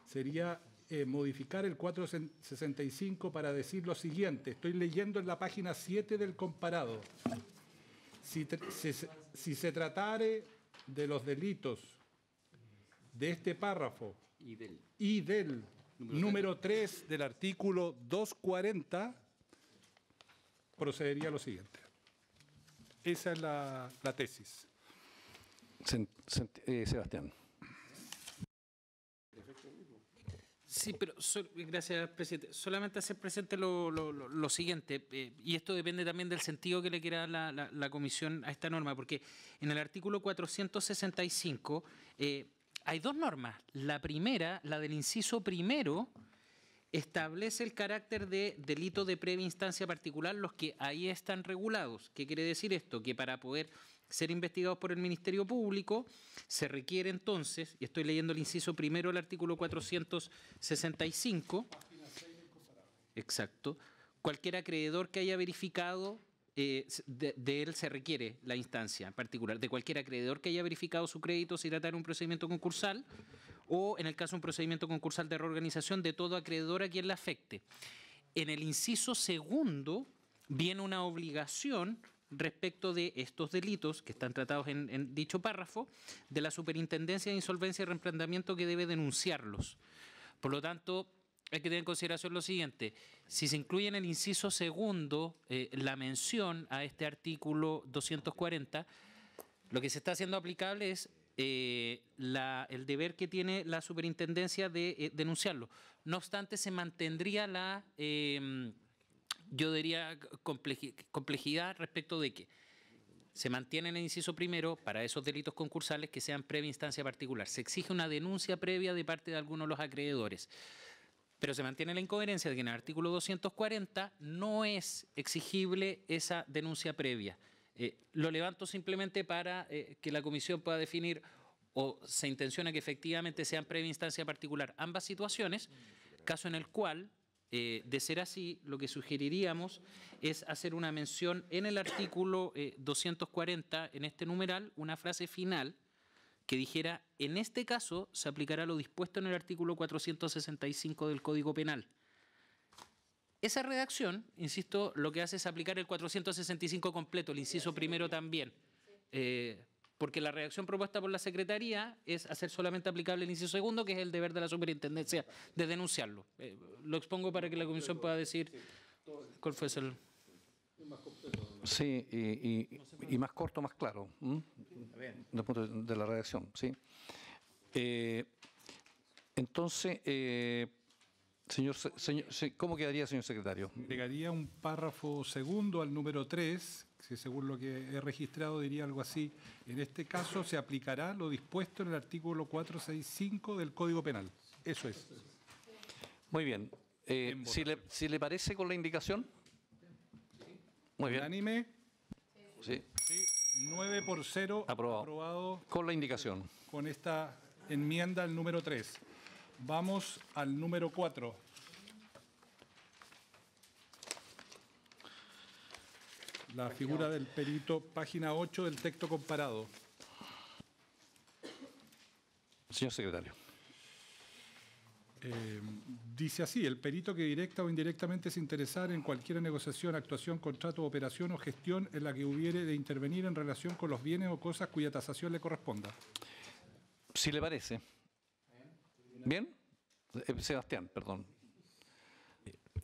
sería modificar el 465 para decir lo siguiente. Estoy leyendo en la página 7 del comparado. Si se tratare de los delitos de este párrafo y del número 3 del artículo 240, procedería a lo siguiente. Esa es la tesis. Sebastián. Sí, pero gracias, presidente. Solamente hacer presente lo siguiente, y esto depende también del sentido que le quiera la comisión a esta norma, porque en el artículo 465 hay dos normas. La primera, la del inciso primero, establece el carácter de delito de previa instancia particular, los que ahí están regulados. ¿Qué quiere decir esto? Que para poder ser investigados por el Ministerio Público se requiere entonces, y estoy leyendo el inciso primero del artículo 465, exacto, cualquier acreedor que haya verificado, de él se requiere la instancia en particular, de cualquier acreedor que haya verificado su crédito si trata de un procedimiento concursal, o en el caso de un procedimiento concursal de reorganización, de todo acreedor a quien le afecte. En el inciso segundo viene una obligación respecto de estos delitos que están tratados en dicho párrafo, de la Superintendencia de Insolvencia y Reemprendimiento que debe denunciarlos. Por lo tanto, hay que tener en consideración lo siguiente: si se incluye en el inciso segundo la mención a este artículo 240, lo que se está haciendo aplicable es el deber que tiene la superintendencia de denunciarlo. No obstante, se mantendría la, yo diría, complejidad respecto de que se mantiene en el inciso primero para esos delitos concursales que sean previa instancia particular. Se exige una denuncia previa de parte de algunos de los acreedores. Pero se mantiene la incoherencia de que en el artículo 240 no es exigible esa denuncia previa. Lo levanto simplemente para que la comisión pueda definir o se intenciona que efectivamente sean previa instancia particular ambas situaciones, caso en el cual, de ser así, lo que sugeriríamos es hacer una mención en el artículo 240, en este numeral, una frase final que dijera: en este caso se aplicará lo dispuesto en el artículo 465 del Código Penal. Esa redacción, insisto, lo que hace es aplicar el 465 completo, el inciso primero también, porque la redacción propuesta por la Secretaría es hacer solamente aplicable el inciso segundo, que es el deber de la superintendencia de denunciarlo. Lo expongo para que la comisión pueda decir cuál fue el... Sí, y más corto, más claro, desde el punto de la redacción, ¿sí? Entonces, ¿cómo quedaría, señor secretario? Agregaría un párrafo segundo al número 3 que según lo que he registrado diría algo así. En este caso se aplicará lo dispuesto en el artículo 465 del Código Penal. Eso es. Muy bien. Si le parece con la indicación. Muy bien. ¿Unánime? Sí. Sí. 9-0. Aprobado. Con la indicación. Con esta enmienda al número 3. Vamos al número 4. La figura del perito, página 8 del texto comparado. Señor secretario. Dice así: el perito que directa o indirectamente se interesara en cualquier negociación, actuación, contrato, operación o gestión en la que hubiere de intervenir en relación con los bienes o cosas cuya tasación le corresponda. Si le parece. ¿Bien? Sebastián, perdón.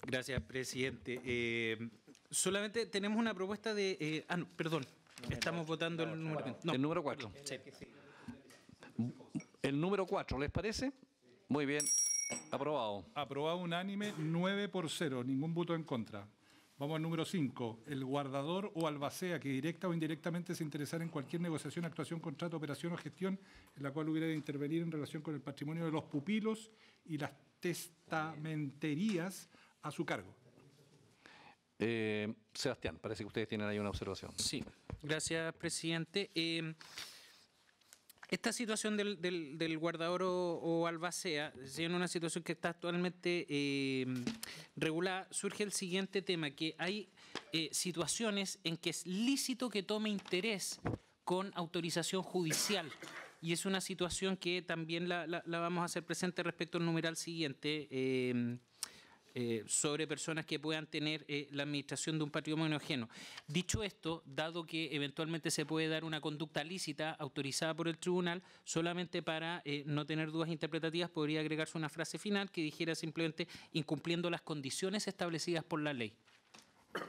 Gracias, presidente. Solamente tenemos una propuesta de... no, perdón. Estamos votando el número... No, el número 4. Sí. El número 4, ¿les parece? Muy bien. Aprobado. Aprobado unánime, 9-0, ningún voto en contra. Vamos al número 5. El guardador o albacea que directa o indirectamente se interesara en cualquier negociación, actuación, contrato, operación o gestión en la cual hubiera de intervenir en relación con el patrimonio de los pupilos y las testamenterías a su cargo. Sebastián, parece que ustedes tienen ahí una observación. Sí, gracias, presidente. Esta situación del guardador o albacea, si en una situación que está actualmente regulada, surge el siguiente tema, que hay situaciones en que es lícito que tome interés con autorización judicial. Y es una situación que también la vamos a hacer presente respecto al numeral siguiente, sobre personas que puedan tener la administración de un patrimonio ajeno. Dicho esto, dado que eventualmente se puede dar una conducta lícita autorizada por el tribunal, solamente para no tener dudas interpretativas podría agregarse una frase final que dijera simplemente incumpliendo las condiciones establecidas por la ley.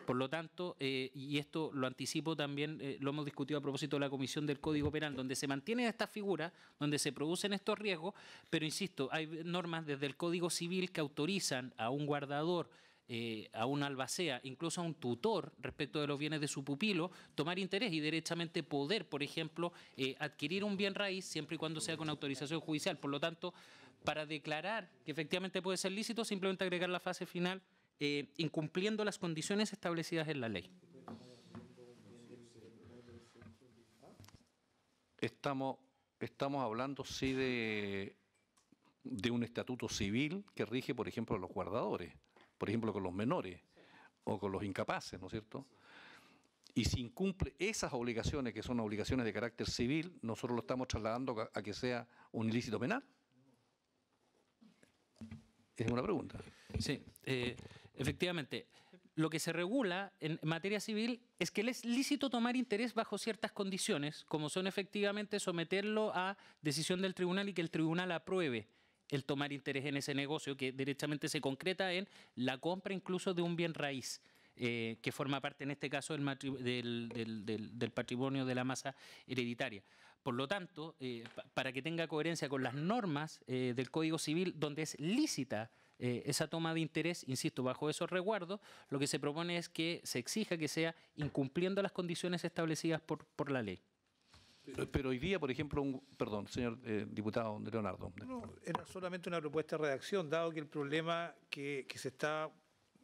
Por lo tanto, y esto lo anticipo también, lo hemos discutido a propósito de la Comisión del Código Penal, donde se mantienen estas figuras, donde se producen estos riesgos, pero insisto, hay normas desde el Código Civil que autorizan a un guardador, a un albacea, incluso a un tutor respecto de los bienes de su pupilo, tomar interés y derechamente poder, por ejemplo, adquirir un bien raíz siempre y cuando sea con autorización judicial. Por lo tanto, para declarar que efectivamente puede ser lícito, simplemente agregar la fase final, incumpliendo las condiciones establecidas en la ley. Estamos hablando, sí, de un estatuto civil que rige, por ejemplo, a los guardadores, por ejemplo, con los menores o con los incapaces, ¿no es cierto? Y si incumple esas obligaciones, que son obligaciones de carácter civil, nosotros lo estamos trasladando a que sea un ilícito penal. Es una pregunta. Sí, efectivamente. Lo que se regula en materia civil es que le es lícito tomar interés bajo ciertas condiciones, como son efectivamente someterlo a decisión del tribunal y que el tribunal apruebe el tomar interés en ese negocio, que derechamente se concreta en la compra incluso de un bien raíz, que forma parte en este caso del patrimonio de la masa hereditaria. Por lo tanto, para que tenga coherencia con las normas del Código Civil, donde es lícita esa toma de interés, insisto, bajo esos resguardos, lo que se propone es que se exija que sea incumpliendo las condiciones establecidas por la ley. Pero hoy día, por ejemplo, perdón, señor diputado Leonardo. No, era solamente una propuesta de redacción, dado que el problema que se está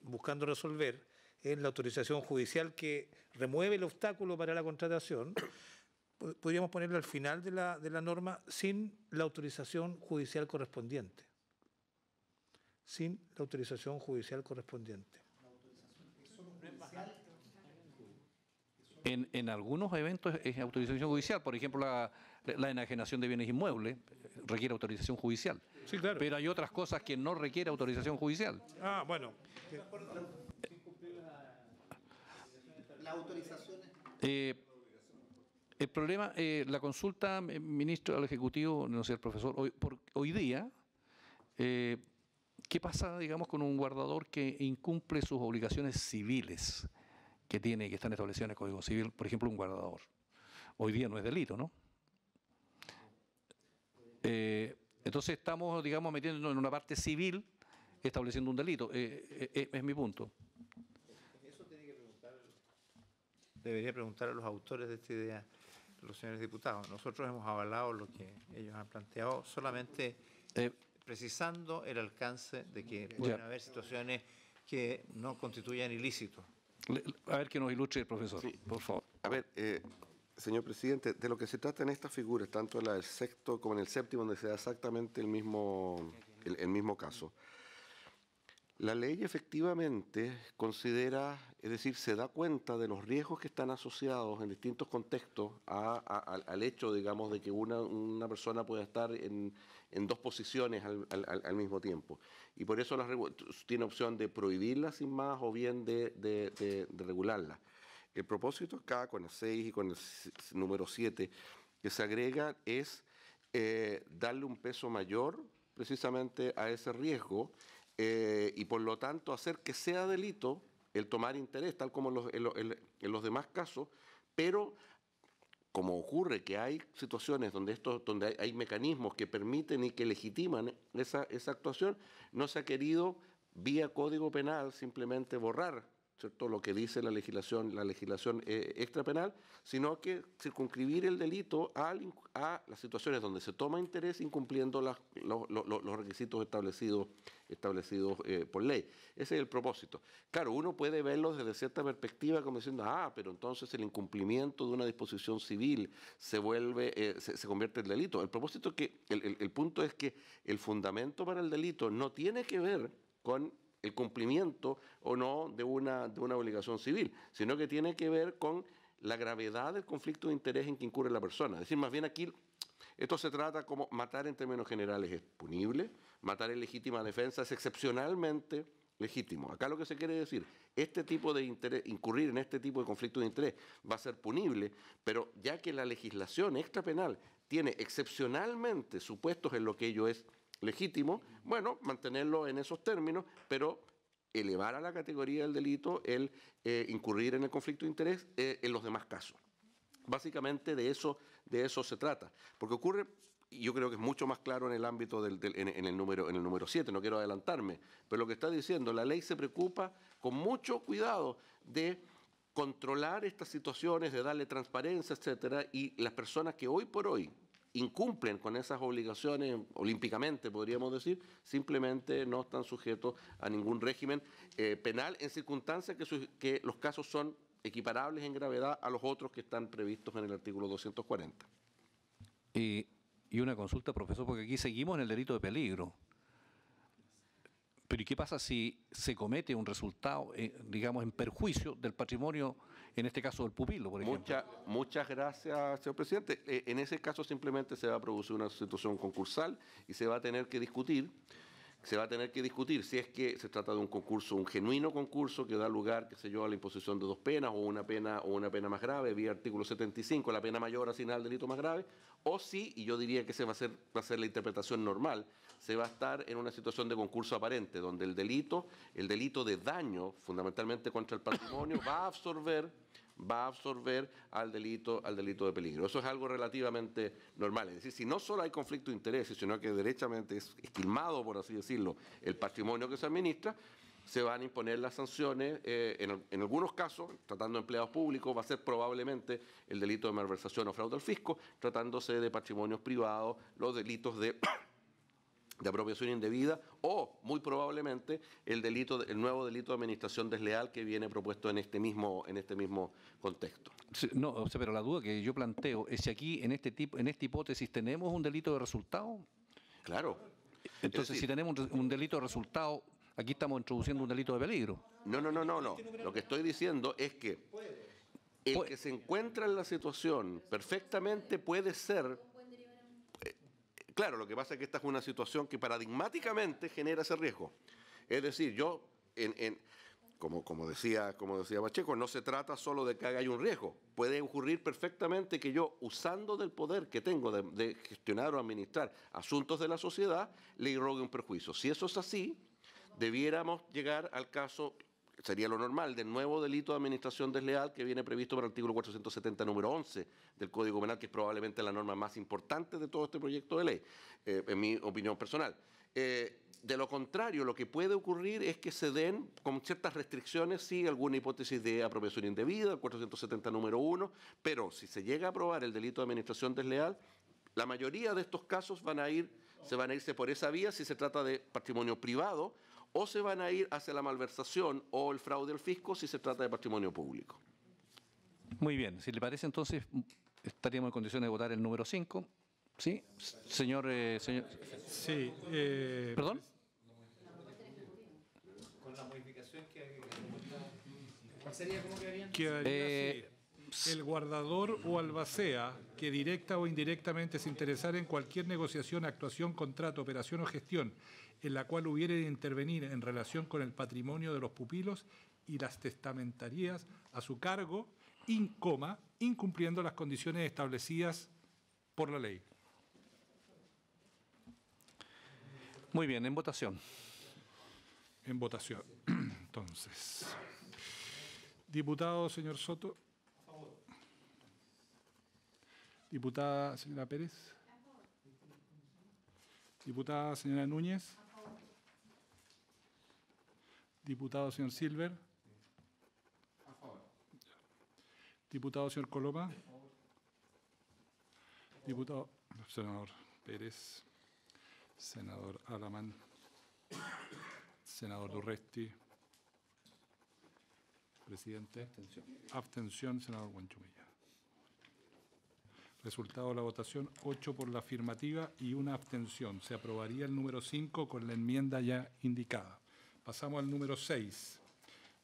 buscando resolver es la autorización judicial que remueve el obstáculo para la contratación. Podríamos ponerlo al final de la norma sin la autorización judicial correspondiente. Sin la autorización judicial correspondiente. En algunos eventos es autorización judicial, por ejemplo, la enajenación de bienes inmuebles requiere autorización judicial. Sí, claro. Pero hay otras cosas que no requiere autorización judicial. Ah, bueno. Las autorizaciones. El problema, la consulta, ministro, al Ejecutivo, no sé, el profesor, hoy día, ¿qué pasa, digamos, con un guardador que incumple sus obligaciones civiles que están establecidas en el Código Civil? Por ejemplo, un guardador. Hoy día no es delito, ¿no? Entonces estamos, digamos, metiéndonos en una parte civil, estableciendo un delito. Es mi punto. debería preguntar a los autores de esta idea, los señores diputados. Nosotros hemos avalado lo que ellos han planteado, solamente precisando el alcance de que pueden haber situaciones que no constituyan ilícitos. A ver que nos ilustre el profesor, Sí. por favor. A ver, señor presidente, de lo que se trata en estas figuras, tanto en la del sexto como en el séptimo, donde se da exactamente el mismo caso. La ley efectivamente considera, es decir, se da cuenta de los riesgos que están asociados en distintos contextos al hecho, digamos, de que una persona pueda estar en dos posiciones al mismo tiempo. Y por eso tiene opción de prohibirla sin más o bien de regularla. El propósito acá, con el 6 y con el número 7, que se agrega es darle un peso mayor precisamente a ese riesgo, y por lo tanto hacer que sea delito el tomar interés, tal como en los demás casos, pero como ocurre que hay situaciones donde hay mecanismos que permiten y que legitiman esa actuación, no se ha querido, vía Código Penal, simplemente borrar, ¿cierto?, lo que dice la legislación extrapenal, sino que circunscribir el delito a las situaciones donde se toma interés incumpliendo los requisitos establecidos por ley. Ese es el propósito. Claro, uno puede verlo desde cierta perspectiva como diciendo, pero entonces el incumplimiento de una disposición civil se convierte en delito. El propósito es que, el punto es que el fundamento para el delito no tiene que ver con el cumplimiento o no de una obligación civil, sino que tiene que ver con la gravedad del conflicto de interés en que incurre la persona. Es decir, más bien aquí esto se trata como matar en términos generales es punible, matar en legítima defensa es excepcionalmente legítimo. Acá lo que se quiere decir, este tipo de interés, incurrir en este tipo de conflicto de interés va a ser punible, pero ya que la legislación extrapenal tiene excepcionalmente supuestos en lo que ello es legítimo, bueno, mantenerlo en esos términos, pero elevar a la categoría del delito el incurrir en el conflicto de interés en los demás casos. Básicamente de eso se trata, porque ocurre, y yo creo que es mucho más claro en el ámbito en el número 7, no quiero adelantarme, pero lo que está diciendo, la ley se preocupa con mucho cuidado de controlar estas situaciones, de darle transparencia, etcétera, y las personas que hoy por hoy incumplen con esas obligaciones olímpicamente, podríamos decir, simplemente no están sujetos a ningún régimen penal en circunstancias que los casos son equiparables en gravedad a los otros que están previstos en el artículo 240. Y una consulta, profesor, porque aquí seguimos en el delito de peligro. Pero ¿y qué pasa si se comete un resultado, digamos, en perjuicio del patrimonio, en este caso del pupilo, por ejemplo? Muchas gracias, señor presidente. En ese caso simplemente se va a producir una situación concursal y se va a tener que discutir si es que se trata de un concurso, un genuino concurso que da lugar, qué sé yo, a la imposición de dos penas o una pena más grave, vía artículo 75, la pena mayor asignada al delito más grave, o sí, y yo diría que esa va a ser la interpretación normal, se va a estar en una situación de concurso aparente, donde el delito de daño, fundamentalmente contra el patrimonio, va a absorber al delito de peligro. Eso es algo relativamente normal. Es decir, si no solo hay conflicto de intereses, sino que derechamente es esquilmado, por así decirlo, el patrimonio que se administra, se van a imponer las sanciones. En algunos casos, tratando de empleados públicos, va a ser probablemente el delito de malversación o fraude al fisco, tratándose de patrimonios privados, los delitos de apropiación indebida o, muy probablemente, el nuevo delito de administración desleal que viene propuesto en este mismo contexto. Sí, no, o sea, pero la duda que yo planteo es si aquí, en esta hipótesis, tenemos un delito de resultado. Claro. Entonces, si tenemos un delito de resultado, aquí estamos introduciendo un delito de peligro. No. Lo que estoy diciendo es que el que se encuentra en la situación perfectamente puede ser. Claro, lo que pasa es que esta es una situación que paradigmáticamente genera ese riesgo. Es decir, como decía Pacheco, no se trata solo de que haya un riesgo. Puede ocurrir perfectamente que yo, usando del poder que tengo de gestionar o administrar asuntos de la sociedad, le irrogue un perjuicio. Si eso es así, debiéramos llegar al caso, sería lo normal, del nuevo delito de administración desleal que viene previsto por el artículo 470, número 11 del Código Penal, que es probablemente la norma más importante de todo este proyecto de ley, en mi opinión personal. De lo contrario, lo que puede ocurrir es que se den con ciertas restricciones, sí, alguna hipótesis de apropiación indebida, el 470 número 1, pero si se llega a aprobar el delito de administración desleal, la mayoría de estos casos se van a irse por esa vía si se trata de patrimonio privado, o se van a ir hacia la malversación o el fraude al fisco si se trata de patrimonio público. Muy bien, si le parece entonces estaríamos en condiciones de votar el número 5. ¿Sí? Señor... Sí. ¿Perdón? Con la modificación que... ¿Cuál sería? ¿Cómo quedarían? Quedaría así. El guardador o albacea que directa o indirectamente se interesara en cualquier negociación, actuación, contrato, operación o gestión en la cual hubiere de intervenir en relación con el patrimonio de los pupilos y las testamentarías a su cargo, incumpliendo las condiciones establecidas por la ley. Muy bien, en votación. En votación. Entonces, diputado, señor Soto. A favor. Diputada, señora Pérez. Diputada, señora Núñez. A favor. Diputado, señor Silver. A favor. Diputado, señor Coloma. A favor. Diputado, senador Pérez. Senador Alamán, senador Durresti, presidente. Abstención, senador Guanchumilla. Resultado de la votación, 8 por la afirmativa y 1 abstención. Se aprobaría el número 5 con la enmienda ya indicada. Pasamos al número 6,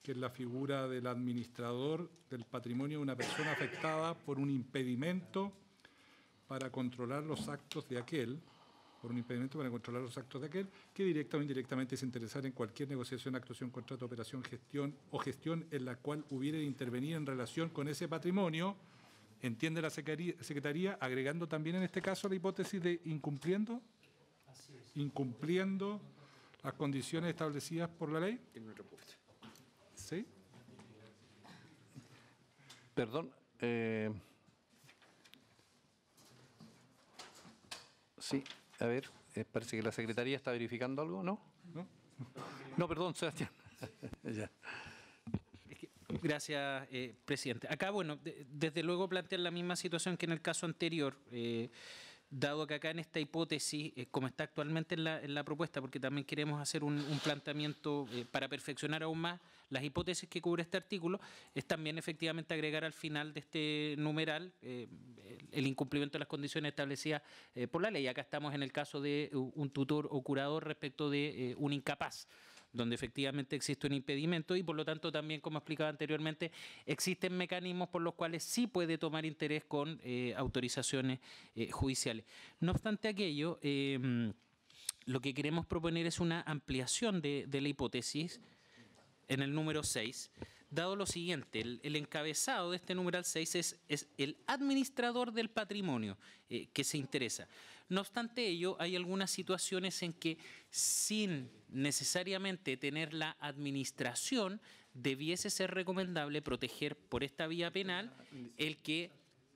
que es la figura del administrador del patrimonio de una persona afectada por un impedimento para controlar los actos de aquel, que directa o indirectamente se interesara en cualquier negociación, actuación, contrato, operación, gestión en la cual hubiere de intervenir en relación con ese patrimonio, entiende la Secretaría, agregando también en este caso la hipótesis de incumpliendo las condiciones establecidas por la ley. ¿Sí? Perdón. Sí. A ver, parece que la Secretaría está verificando algo, ¿no? No, perdón, Sebastián. Ya. Gracias, presidente. Acá, bueno, desde luego plantear la misma situación que en el caso anterior, dado que acá en esta hipótesis, como está actualmente en la propuesta, porque también queremos hacer un planteamiento para perfeccionar aún más las hipótesis que cubre este artículo, es también efectivamente agregar al final de este numeral el incumplimiento de las condiciones establecidas por la ley. Acá estamos en el caso de un tutor o curador respecto de un incapaz, donde efectivamente existe un impedimento y por lo tanto también, como explicaba anteriormente, existen mecanismos por los cuales sí puede tomar interés con autorizaciones judiciales. No obstante aquello, lo que queremos proponer es una ampliación de la hipótesis en el número 6, dado lo siguiente, el encabezado de este numeral 6 es el administrador del patrimonio que se interesa. No obstante ello, hay algunas situaciones en que sin necesariamente tener la administración, debiese ser recomendable proteger por esta vía penal el que,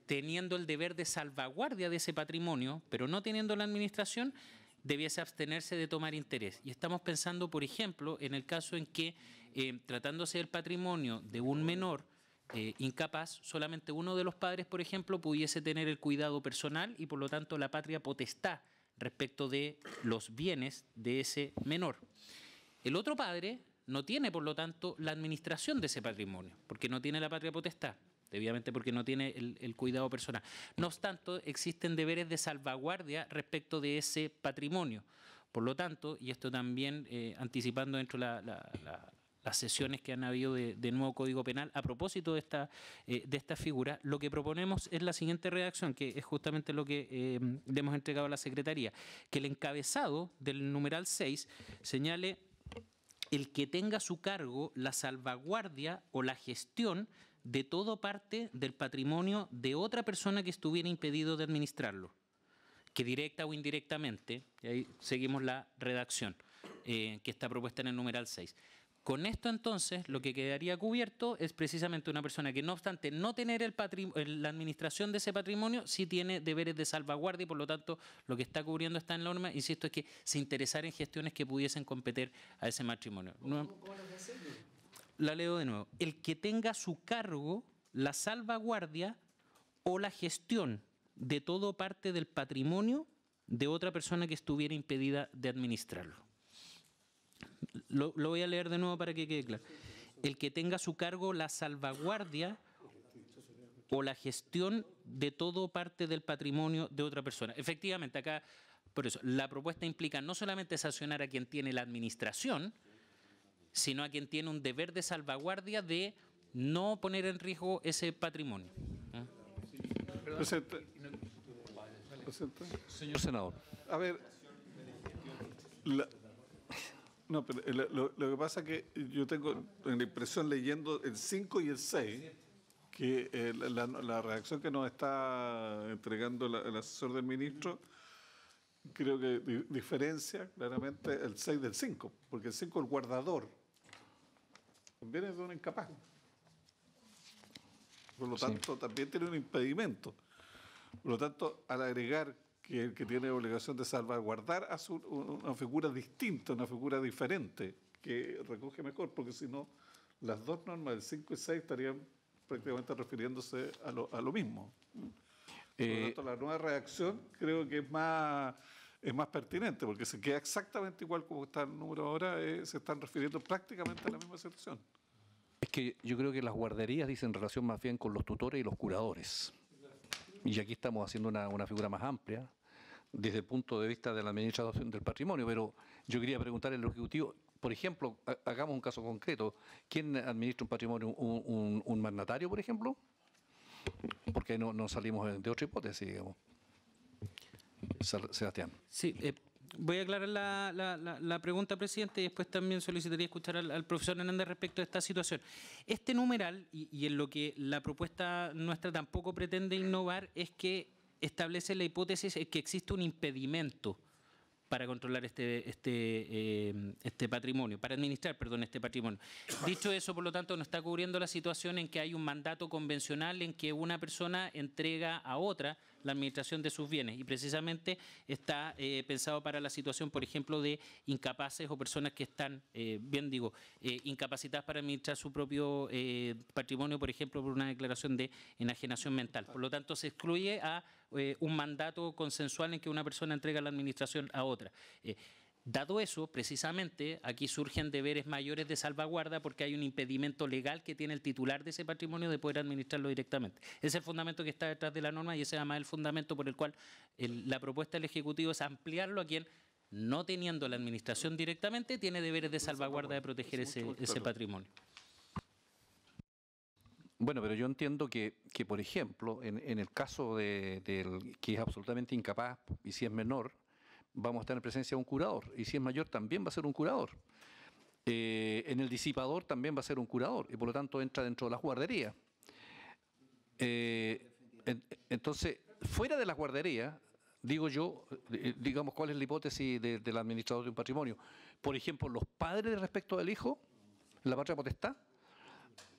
teniendo el deber de salvaguardia de ese patrimonio, pero no teniendo la administración, debiese abstenerse de tomar interés. Y estamos pensando, por ejemplo, en el caso en que, tratándose del patrimonio de un menor incapaz, solamente uno de los padres, por ejemplo, pudiese tener el cuidado personal y, por lo tanto, la patria potestad respecto de los bienes de ese menor. El otro padre no tiene, por lo tanto, la administración de ese patrimonio, porque no tiene la patria potestad, debidamente porque no tiene el cuidado personal. No obstante, existen deberes de salvaguardia respecto de ese patrimonio. Por lo tanto, y esto también anticipando dentro de las sesiones que han habido de nuevo Código Penal, a propósito de esta figura, lo que proponemos es la siguiente redacción, que es justamente lo que le hemos entregado a la Secretaría, que el encabezado del numeral 6 señale el que tenga a su cargo la salvaguardia o la gestión de toda parte del patrimonio de otra persona que estuviera impedido de administrarlo, que directa o indirectamente, y ahí seguimos la redacción que está propuesta en el numeral 6, Con esto entonces lo que quedaría cubierto es precisamente una persona que no obstante no tener la administración de ese patrimonio sí tiene deberes de salvaguardia y por lo tanto lo que está cubriendo esta norma, insisto, es que se interesara en gestiones que pudiesen competir a ese matrimonio. La leo de nuevo. El que tenga a su cargo la salvaguardia o la gestión de todo o parte del patrimonio de otra persona que estuviera impedida de administrarlo. Lo voy a leer de nuevo para que quede claro. El que tenga a su cargo la salvaguardia o la gestión de todo o parte del patrimonio de otra persona. Efectivamente, acá, por eso, la propuesta implica no solamente sancionar a quien tiene la administración, sino a quien tiene un deber de salvaguardia de no poner en riesgo ese patrimonio. Presidente. Señor senador. A ver, no, pero lo que pasa es que yo tengo la impresión leyendo el 5 y el 6 que la redacción que nos está entregando el asesor del ministro creo que diferencia claramente el 6 del 5, porque el 5 es el guardador, también es de un incapaz. Por lo tanto, también tiene un impedimento. Por lo tanto, al agregar que el que tiene obligación de salvaguardar a una figura distinta, una figura diferente, que recoge mejor, porque si no, las dos normas, el 5 y 6, estarían prácticamente refiriéndose a lo mismo. Por lo tanto, la nueva redacción creo que es más pertinente, porque se queda exactamente igual como está el número ahora, se están refiriendo prácticamente a la misma situación. Es que yo creo que las guarderías dicen relación más bien con los tutores y los curadores. Y aquí estamos haciendo una figura más amplia desde el punto de vista de la administración del patrimonio, pero yo quería preguntarle al Ejecutivo, por ejemplo, hagamos un caso concreto, ¿quién administra un patrimonio? ¿Un mandatario, por ejemplo? Porque no salimos de otra hipótesis, digamos. Sebastián. Sí, voy a aclarar la pregunta, presidente, y después también solicitaría escuchar al profesor Hernández respecto a esta situación. Este numeral, y en lo que la propuesta nuestra tampoco pretende innovar, es que establece la hipótesis de que existe un impedimento para controlar este patrimonio, para administrar, perdón, este patrimonio. Dicho eso, por lo tanto, no está cubriendo la situación en que hay un mandato convencional en que una persona entrega a otra la administración de sus bienes y precisamente está pensado para la situación, por ejemplo, de incapaces o personas que están, incapacitadas para administrar su propio patrimonio, por ejemplo, por una declaración de enajenación mental. Por lo tanto, se excluye a un mandato consensual en que una persona entrega la administración a otra. Dado eso, precisamente, aquí surgen deberes mayores de salvaguarda porque hay un impedimento legal que tiene el titular de ese patrimonio de poder administrarlo directamente. Ese es el fundamento que está detrás de la norma y ese es además el fundamento por el cual la propuesta del Ejecutivo es ampliarlo a quien, no teniendo la administración directamente, tiene deberes de salvaguarda de proteger ese patrimonio. Bueno, pero yo entiendo que por ejemplo, en el caso del que es absolutamente incapaz y si es menor, vamos a estar en presencia de un curador. Y si es mayor, también va a ser un curador. En el disipador también va a ser un curador. Y por lo tanto entra dentro de las guarderías. Entonces, fuera de las guarderías, digo yo, digamos, ¿cuál es la hipótesis del administrador de un patrimonio? Por ejemplo, los padres respecto del hijo, la patria potestad.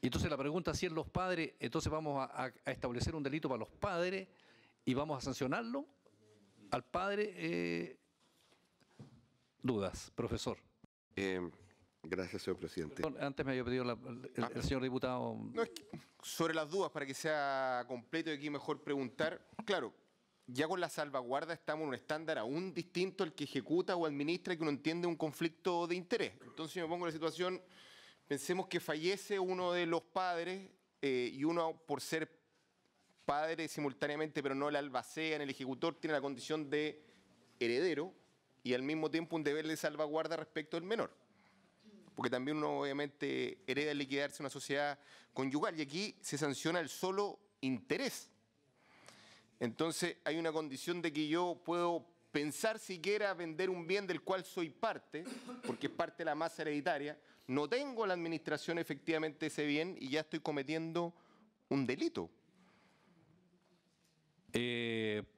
Y entonces la pregunta, si es los padres, entonces vamos a establecer un delito para los padres y vamos a sancionarlo al padre. Dudas, profesor. Gracias, señor presidente. Antes me había pedido el señor diputado. No, es que sobre las dudas, para que sea completo y aquí mejor preguntar. Claro, ya con la salvaguarda estamos en un estándar aún distinto al que ejecuta o administra y que uno entiende un conflicto de interés. Entonces me pongo en la situación, pensemos que fallece uno de los padres y uno por ser padre simultáneamente, pero no el albacea, en el ejecutor, tiene la condición de heredero y al mismo tiempo un deber de salvaguarda respecto al menor. Porque también uno obviamente hereda el liquidarse una sociedad conyugal y aquí se sanciona el solo interés. Entonces hay una condición de que yo puedo pensar siquiera vender un bien del cual soy parte, porque es parte de la masa hereditaria, no tengo la administración efectivamente de ese bien y ya estoy cometiendo un delito.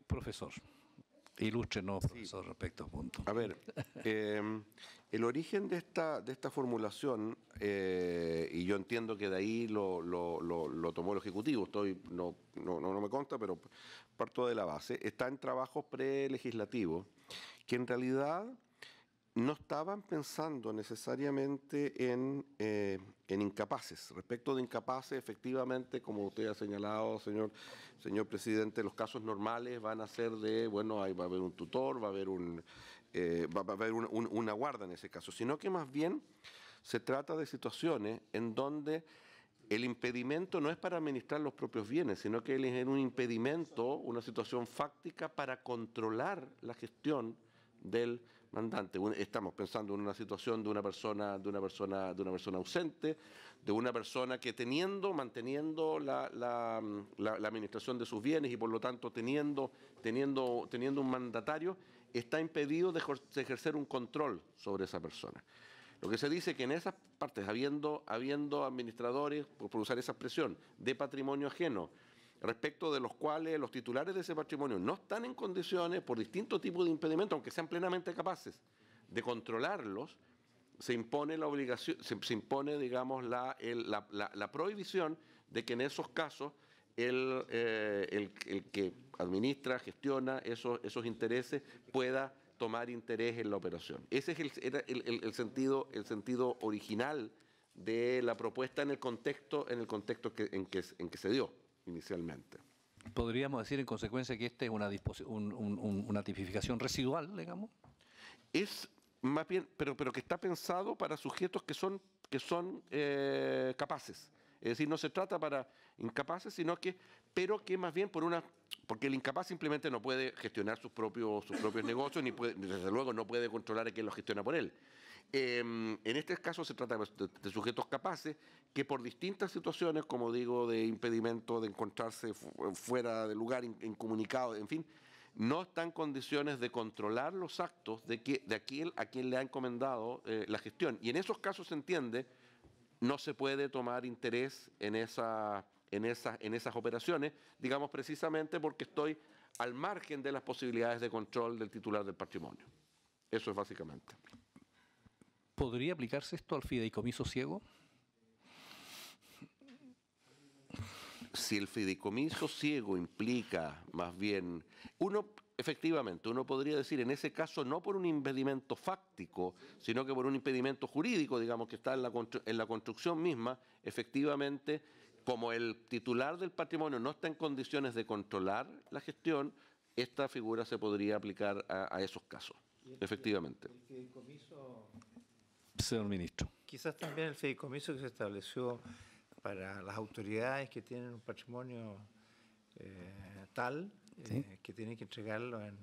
Profesor, ilústrenos, profesor, respecto a punto. A ver, El origen de esta formulación, y yo entiendo que de ahí lo tomó el Ejecutivo, no me consta, pero parto de la base, está en trabajos prelegislativos, que en realidad no estaban pensando necesariamente en incapaces. Respecto de incapaces, efectivamente, como usted ha señalado, señor presidente, los casos normales van a ser de, bueno, ahí va a haber un tutor, va a haber una guarda en ese caso, sino que más bien se trata de situaciones en donde el impedimento no es para administrar los propios bienes, sino que es un impedimento, una situación fáctica para controlar la gestión del mandante. Estamos pensando en una situación de una persona ausente, de una persona que manteniendo la administración de sus bienes y por lo tanto teniendo un mandatario, está impedido de ejercer un control sobre esa persona. Lo que se dice que en esas partes, habiendo administradores, por usar esa expresión, de patrimonio ajeno, respecto de los cuales los titulares de ese patrimonio no están en condiciones, por distintos tipos de impedimentos, aunque sean plenamente capaces de controlarlos, se impone la obligación, se impone, digamos, la prohibición de que en esos casos el que administra, gestiona esos intereses pueda tomar interés en la operación. Ese era el sentido original de la propuesta en el contexto en que se dio inicialmente. ¿Podríamos decir en consecuencia que esta es una tipificación residual, digamos? Es más bien, pero que está pensado para sujetos que son capaces. Es decir, no se trata para incapaces, pero que más bien porque el incapaz simplemente no puede gestionar sus propios negocios, desde luego no puede controlar a quien los gestiona por él. En este caso se trata de sujetos capaces que por distintas situaciones, como digo, de impedimento, de encontrarse fuera del lugar, incomunicado, en fin, no están en condiciones de controlar los actos de aquel a quien le ha encomendado la gestión. Y en esos casos se entiende, no se puede tomar interés en esas operaciones, digamos precisamente porque estoy al margen de las posibilidades de control del titular del patrimonio. Eso es básicamente. ¿Podría aplicarse esto al fideicomiso ciego? Si el fideicomiso ciego implica más bien, efectivamente, uno podría decir en ese caso no por un impedimento fáctico, sino que por un impedimento jurídico, digamos, que está en la construcción misma, efectivamente, como el titular del patrimonio no está en condiciones de controlar la gestión, esta figura se podría aplicar a esos casos, efectivamente. El fideicomiso, señor ministro. Quizás también el fideicomiso que se estableció para las autoridades que tienen un patrimonio tal, ¿sí? Que tienen que entregarlo en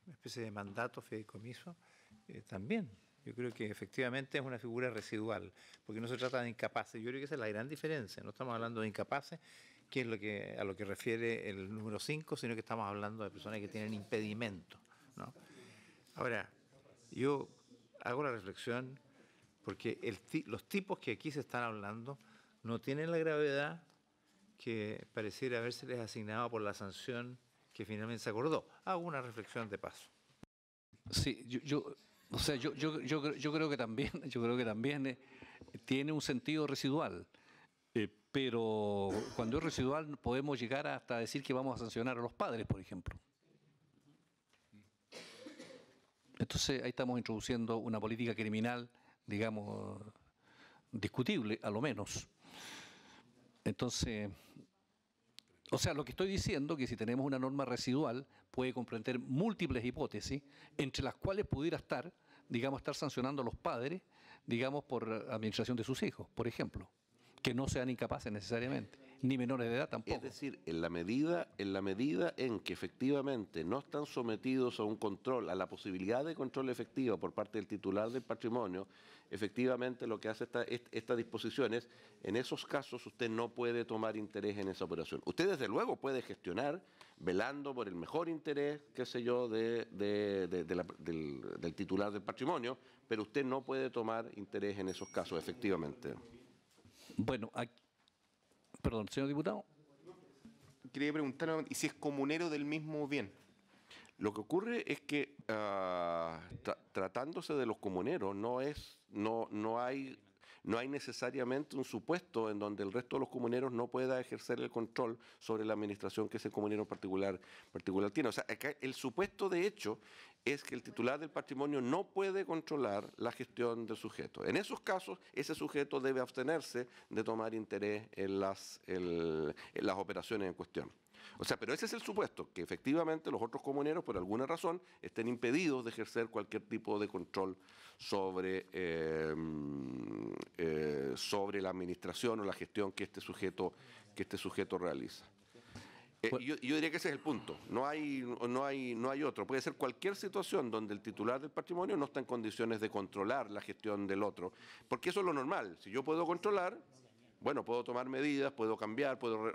especie de mandato, fideicomiso, también. Yo creo que efectivamente es una figura residual, porque no se trata de incapaces. Yo creo que esa es la gran diferencia. No estamos hablando de incapaces, que es a lo que refiere el número 5, sino que estamos hablando de personas que tienen impedimento, ¿no? Ahora, yo hago la reflexión porque los tipos que aquí se están hablando no tienen la gravedad que pareciera habérseles asignado por la sanción que finalmente se acordó. Hago una reflexión de paso. Sí, yo creo que también tiene un sentido residual, pero cuando es residual podemos llegar hasta decir que vamos a sancionar a los padres, por ejemplo. Entonces ahí estamos introduciendo una política criminal, digamos, discutible, a lo menos. Entonces, o sea, lo que estoy diciendo es que si tenemos una norma residual puede comprender múltiples hipótesis, entre las cuales pudiera estar sancionando a los padres, digamos, por administración de sus hijos, por ejemplo, que no sean incapaces necesariamente, ni menores de edad tampoco. Es decir, en la medida en que efectivamente no están sometidos a un control, a la posibilidad de control efectivo por parte del titular del patrimonio, efectivamente lo que hace esta disposición es, en esos casos usted no puede tomar interés en esa operación. Usted desde luego puede gestionar velando por el mejor interés, qué sé yo, del titular del patrimonio, pero usted no puede tomar interés en esos casos, efectivamente. Bueno, perdón, señor diputado. Quería preguntar, ¿y si es comunero del mismo bien? Lo que ocurre es que tratándose de los comuneros no hay necesariamente un supuesto en donde el resto de los comuneros no pueda ejercer el control sobre la administración que ese comunero particular tiene. O sea, acá el supuesto de hecho es que el titular del patrimonio no puede controlar la gestión del sujeto. En esos casos, ese sujeto debe abstenerse de tomar interés en las operaciones en cuestión. O sea, pero ese es el supuesto, que efectivamente los otros comuneros, por alguna razón, estén impedidos de ejercer cualquier tipo de control sobre la administración o la gestión que este sujeto realiza. Yo diría que ese es el punto. No hay otro. Puede ser cualquier situación donde el titular del patrimonio no está en condiciones de controlar la gestión del otro, porque eso es lo normal. Si yo puedo controlar, bueno, puedo tomar medidas, puedo cambiar, puedo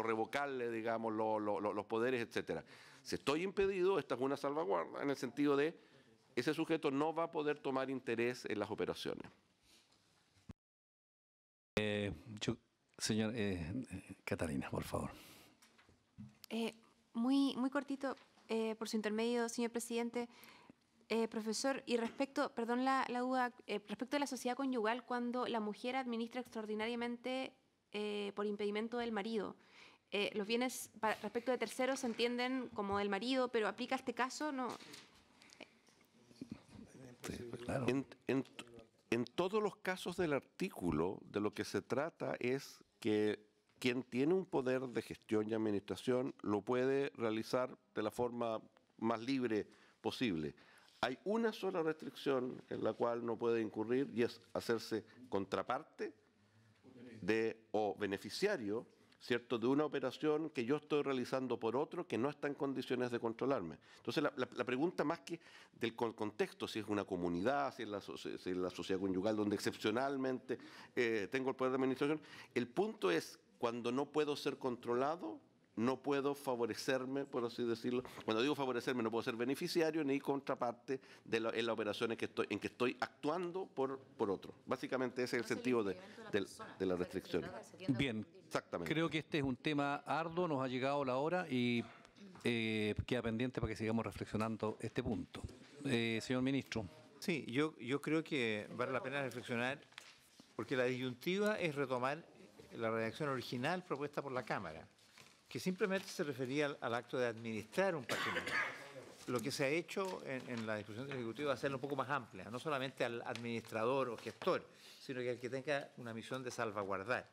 revocarle, digamos, los poderes, etcétera. Si estoy impedido, esta es una salvaguarda en el sentido de ese sujeto no va a poder tomar interés en las operaciones. Señor Catalina, por favor. Muy cortito, por su intermedio, señor presidente. Profesor, y respecto, perdón la duda, respecto a la sociedad conyugal, cuando la mujer administra extraordinariamente por impedimento del marido, los bienes respecto de terceros se entienden como del marido, pero ¿aplica este caso? No. Sí, claro. En todos los casos del artículo, de lo que se trata es que quien tiene un poder de gestión y administración lo puede realizar de la forma más libre posible. Hay una sola restricción en la cual no puede incurrir y es hacerse contraparte o beneficiario, ¿cierto?, de una operación que yo estoy realizando por otro que no está en condiciones de controlarme. Entonces, la pregunta más que del contexto, si es una comunidad, si es la sociedad conyugal, donde excepcionalmente tengo el poder de administración, el punto es cuando no puedo ser controlado, no puedo favorecerme, por así decirlo. Cuando digo favorecerme, no puedo ser beneficiario ni contraparte en las operaciones en que estoy actuando por otro. Básicamente ese es el sentido de la restricción. Bien, exactamente. Creo que este es un tema arduo, nos ha llegado la hora y queda pendiente para que sigamos reflexionando este punto. Señor ministro. Sí, yo creo que vale la pena reflexionar, porque la disyuntiva es retomar la redacción original propuesta por la Cámara, que simplemente se refería al acto de administrar un patrimonio. Lo que se ha hecho en la discusión del Ejecutivo es hacerlo un poco más amplia, no solamente al administrador o gestor, sino que al que tenga una misión de salvaguardar.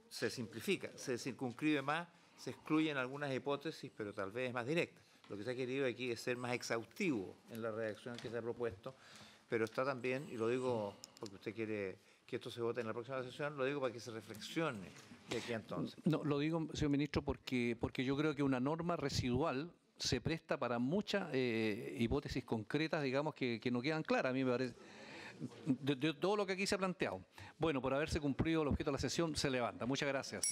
Se simplifica, se circunscribe más, se excluyen algunas hipótesis, pero tal vez es más directa. Lo que se ha querido aquí es ser más exhaustivo en la redacción que se ha propuesto, pero está también, y lo digo porque usted quiere que esto se vote en la próxima sesión, lo digo para que se reflexione de aquí a entonces. No, lo digo, señor ministro, porque yo creo que una norma residual se presta para muchas hipótesis concretas, digamos, que no quedan claras, a mí me parece, de todo lo que aquí se ha planteado. Bueno, por haberse cumplido el objeto de la sesión, se levanta. Muchas gracias.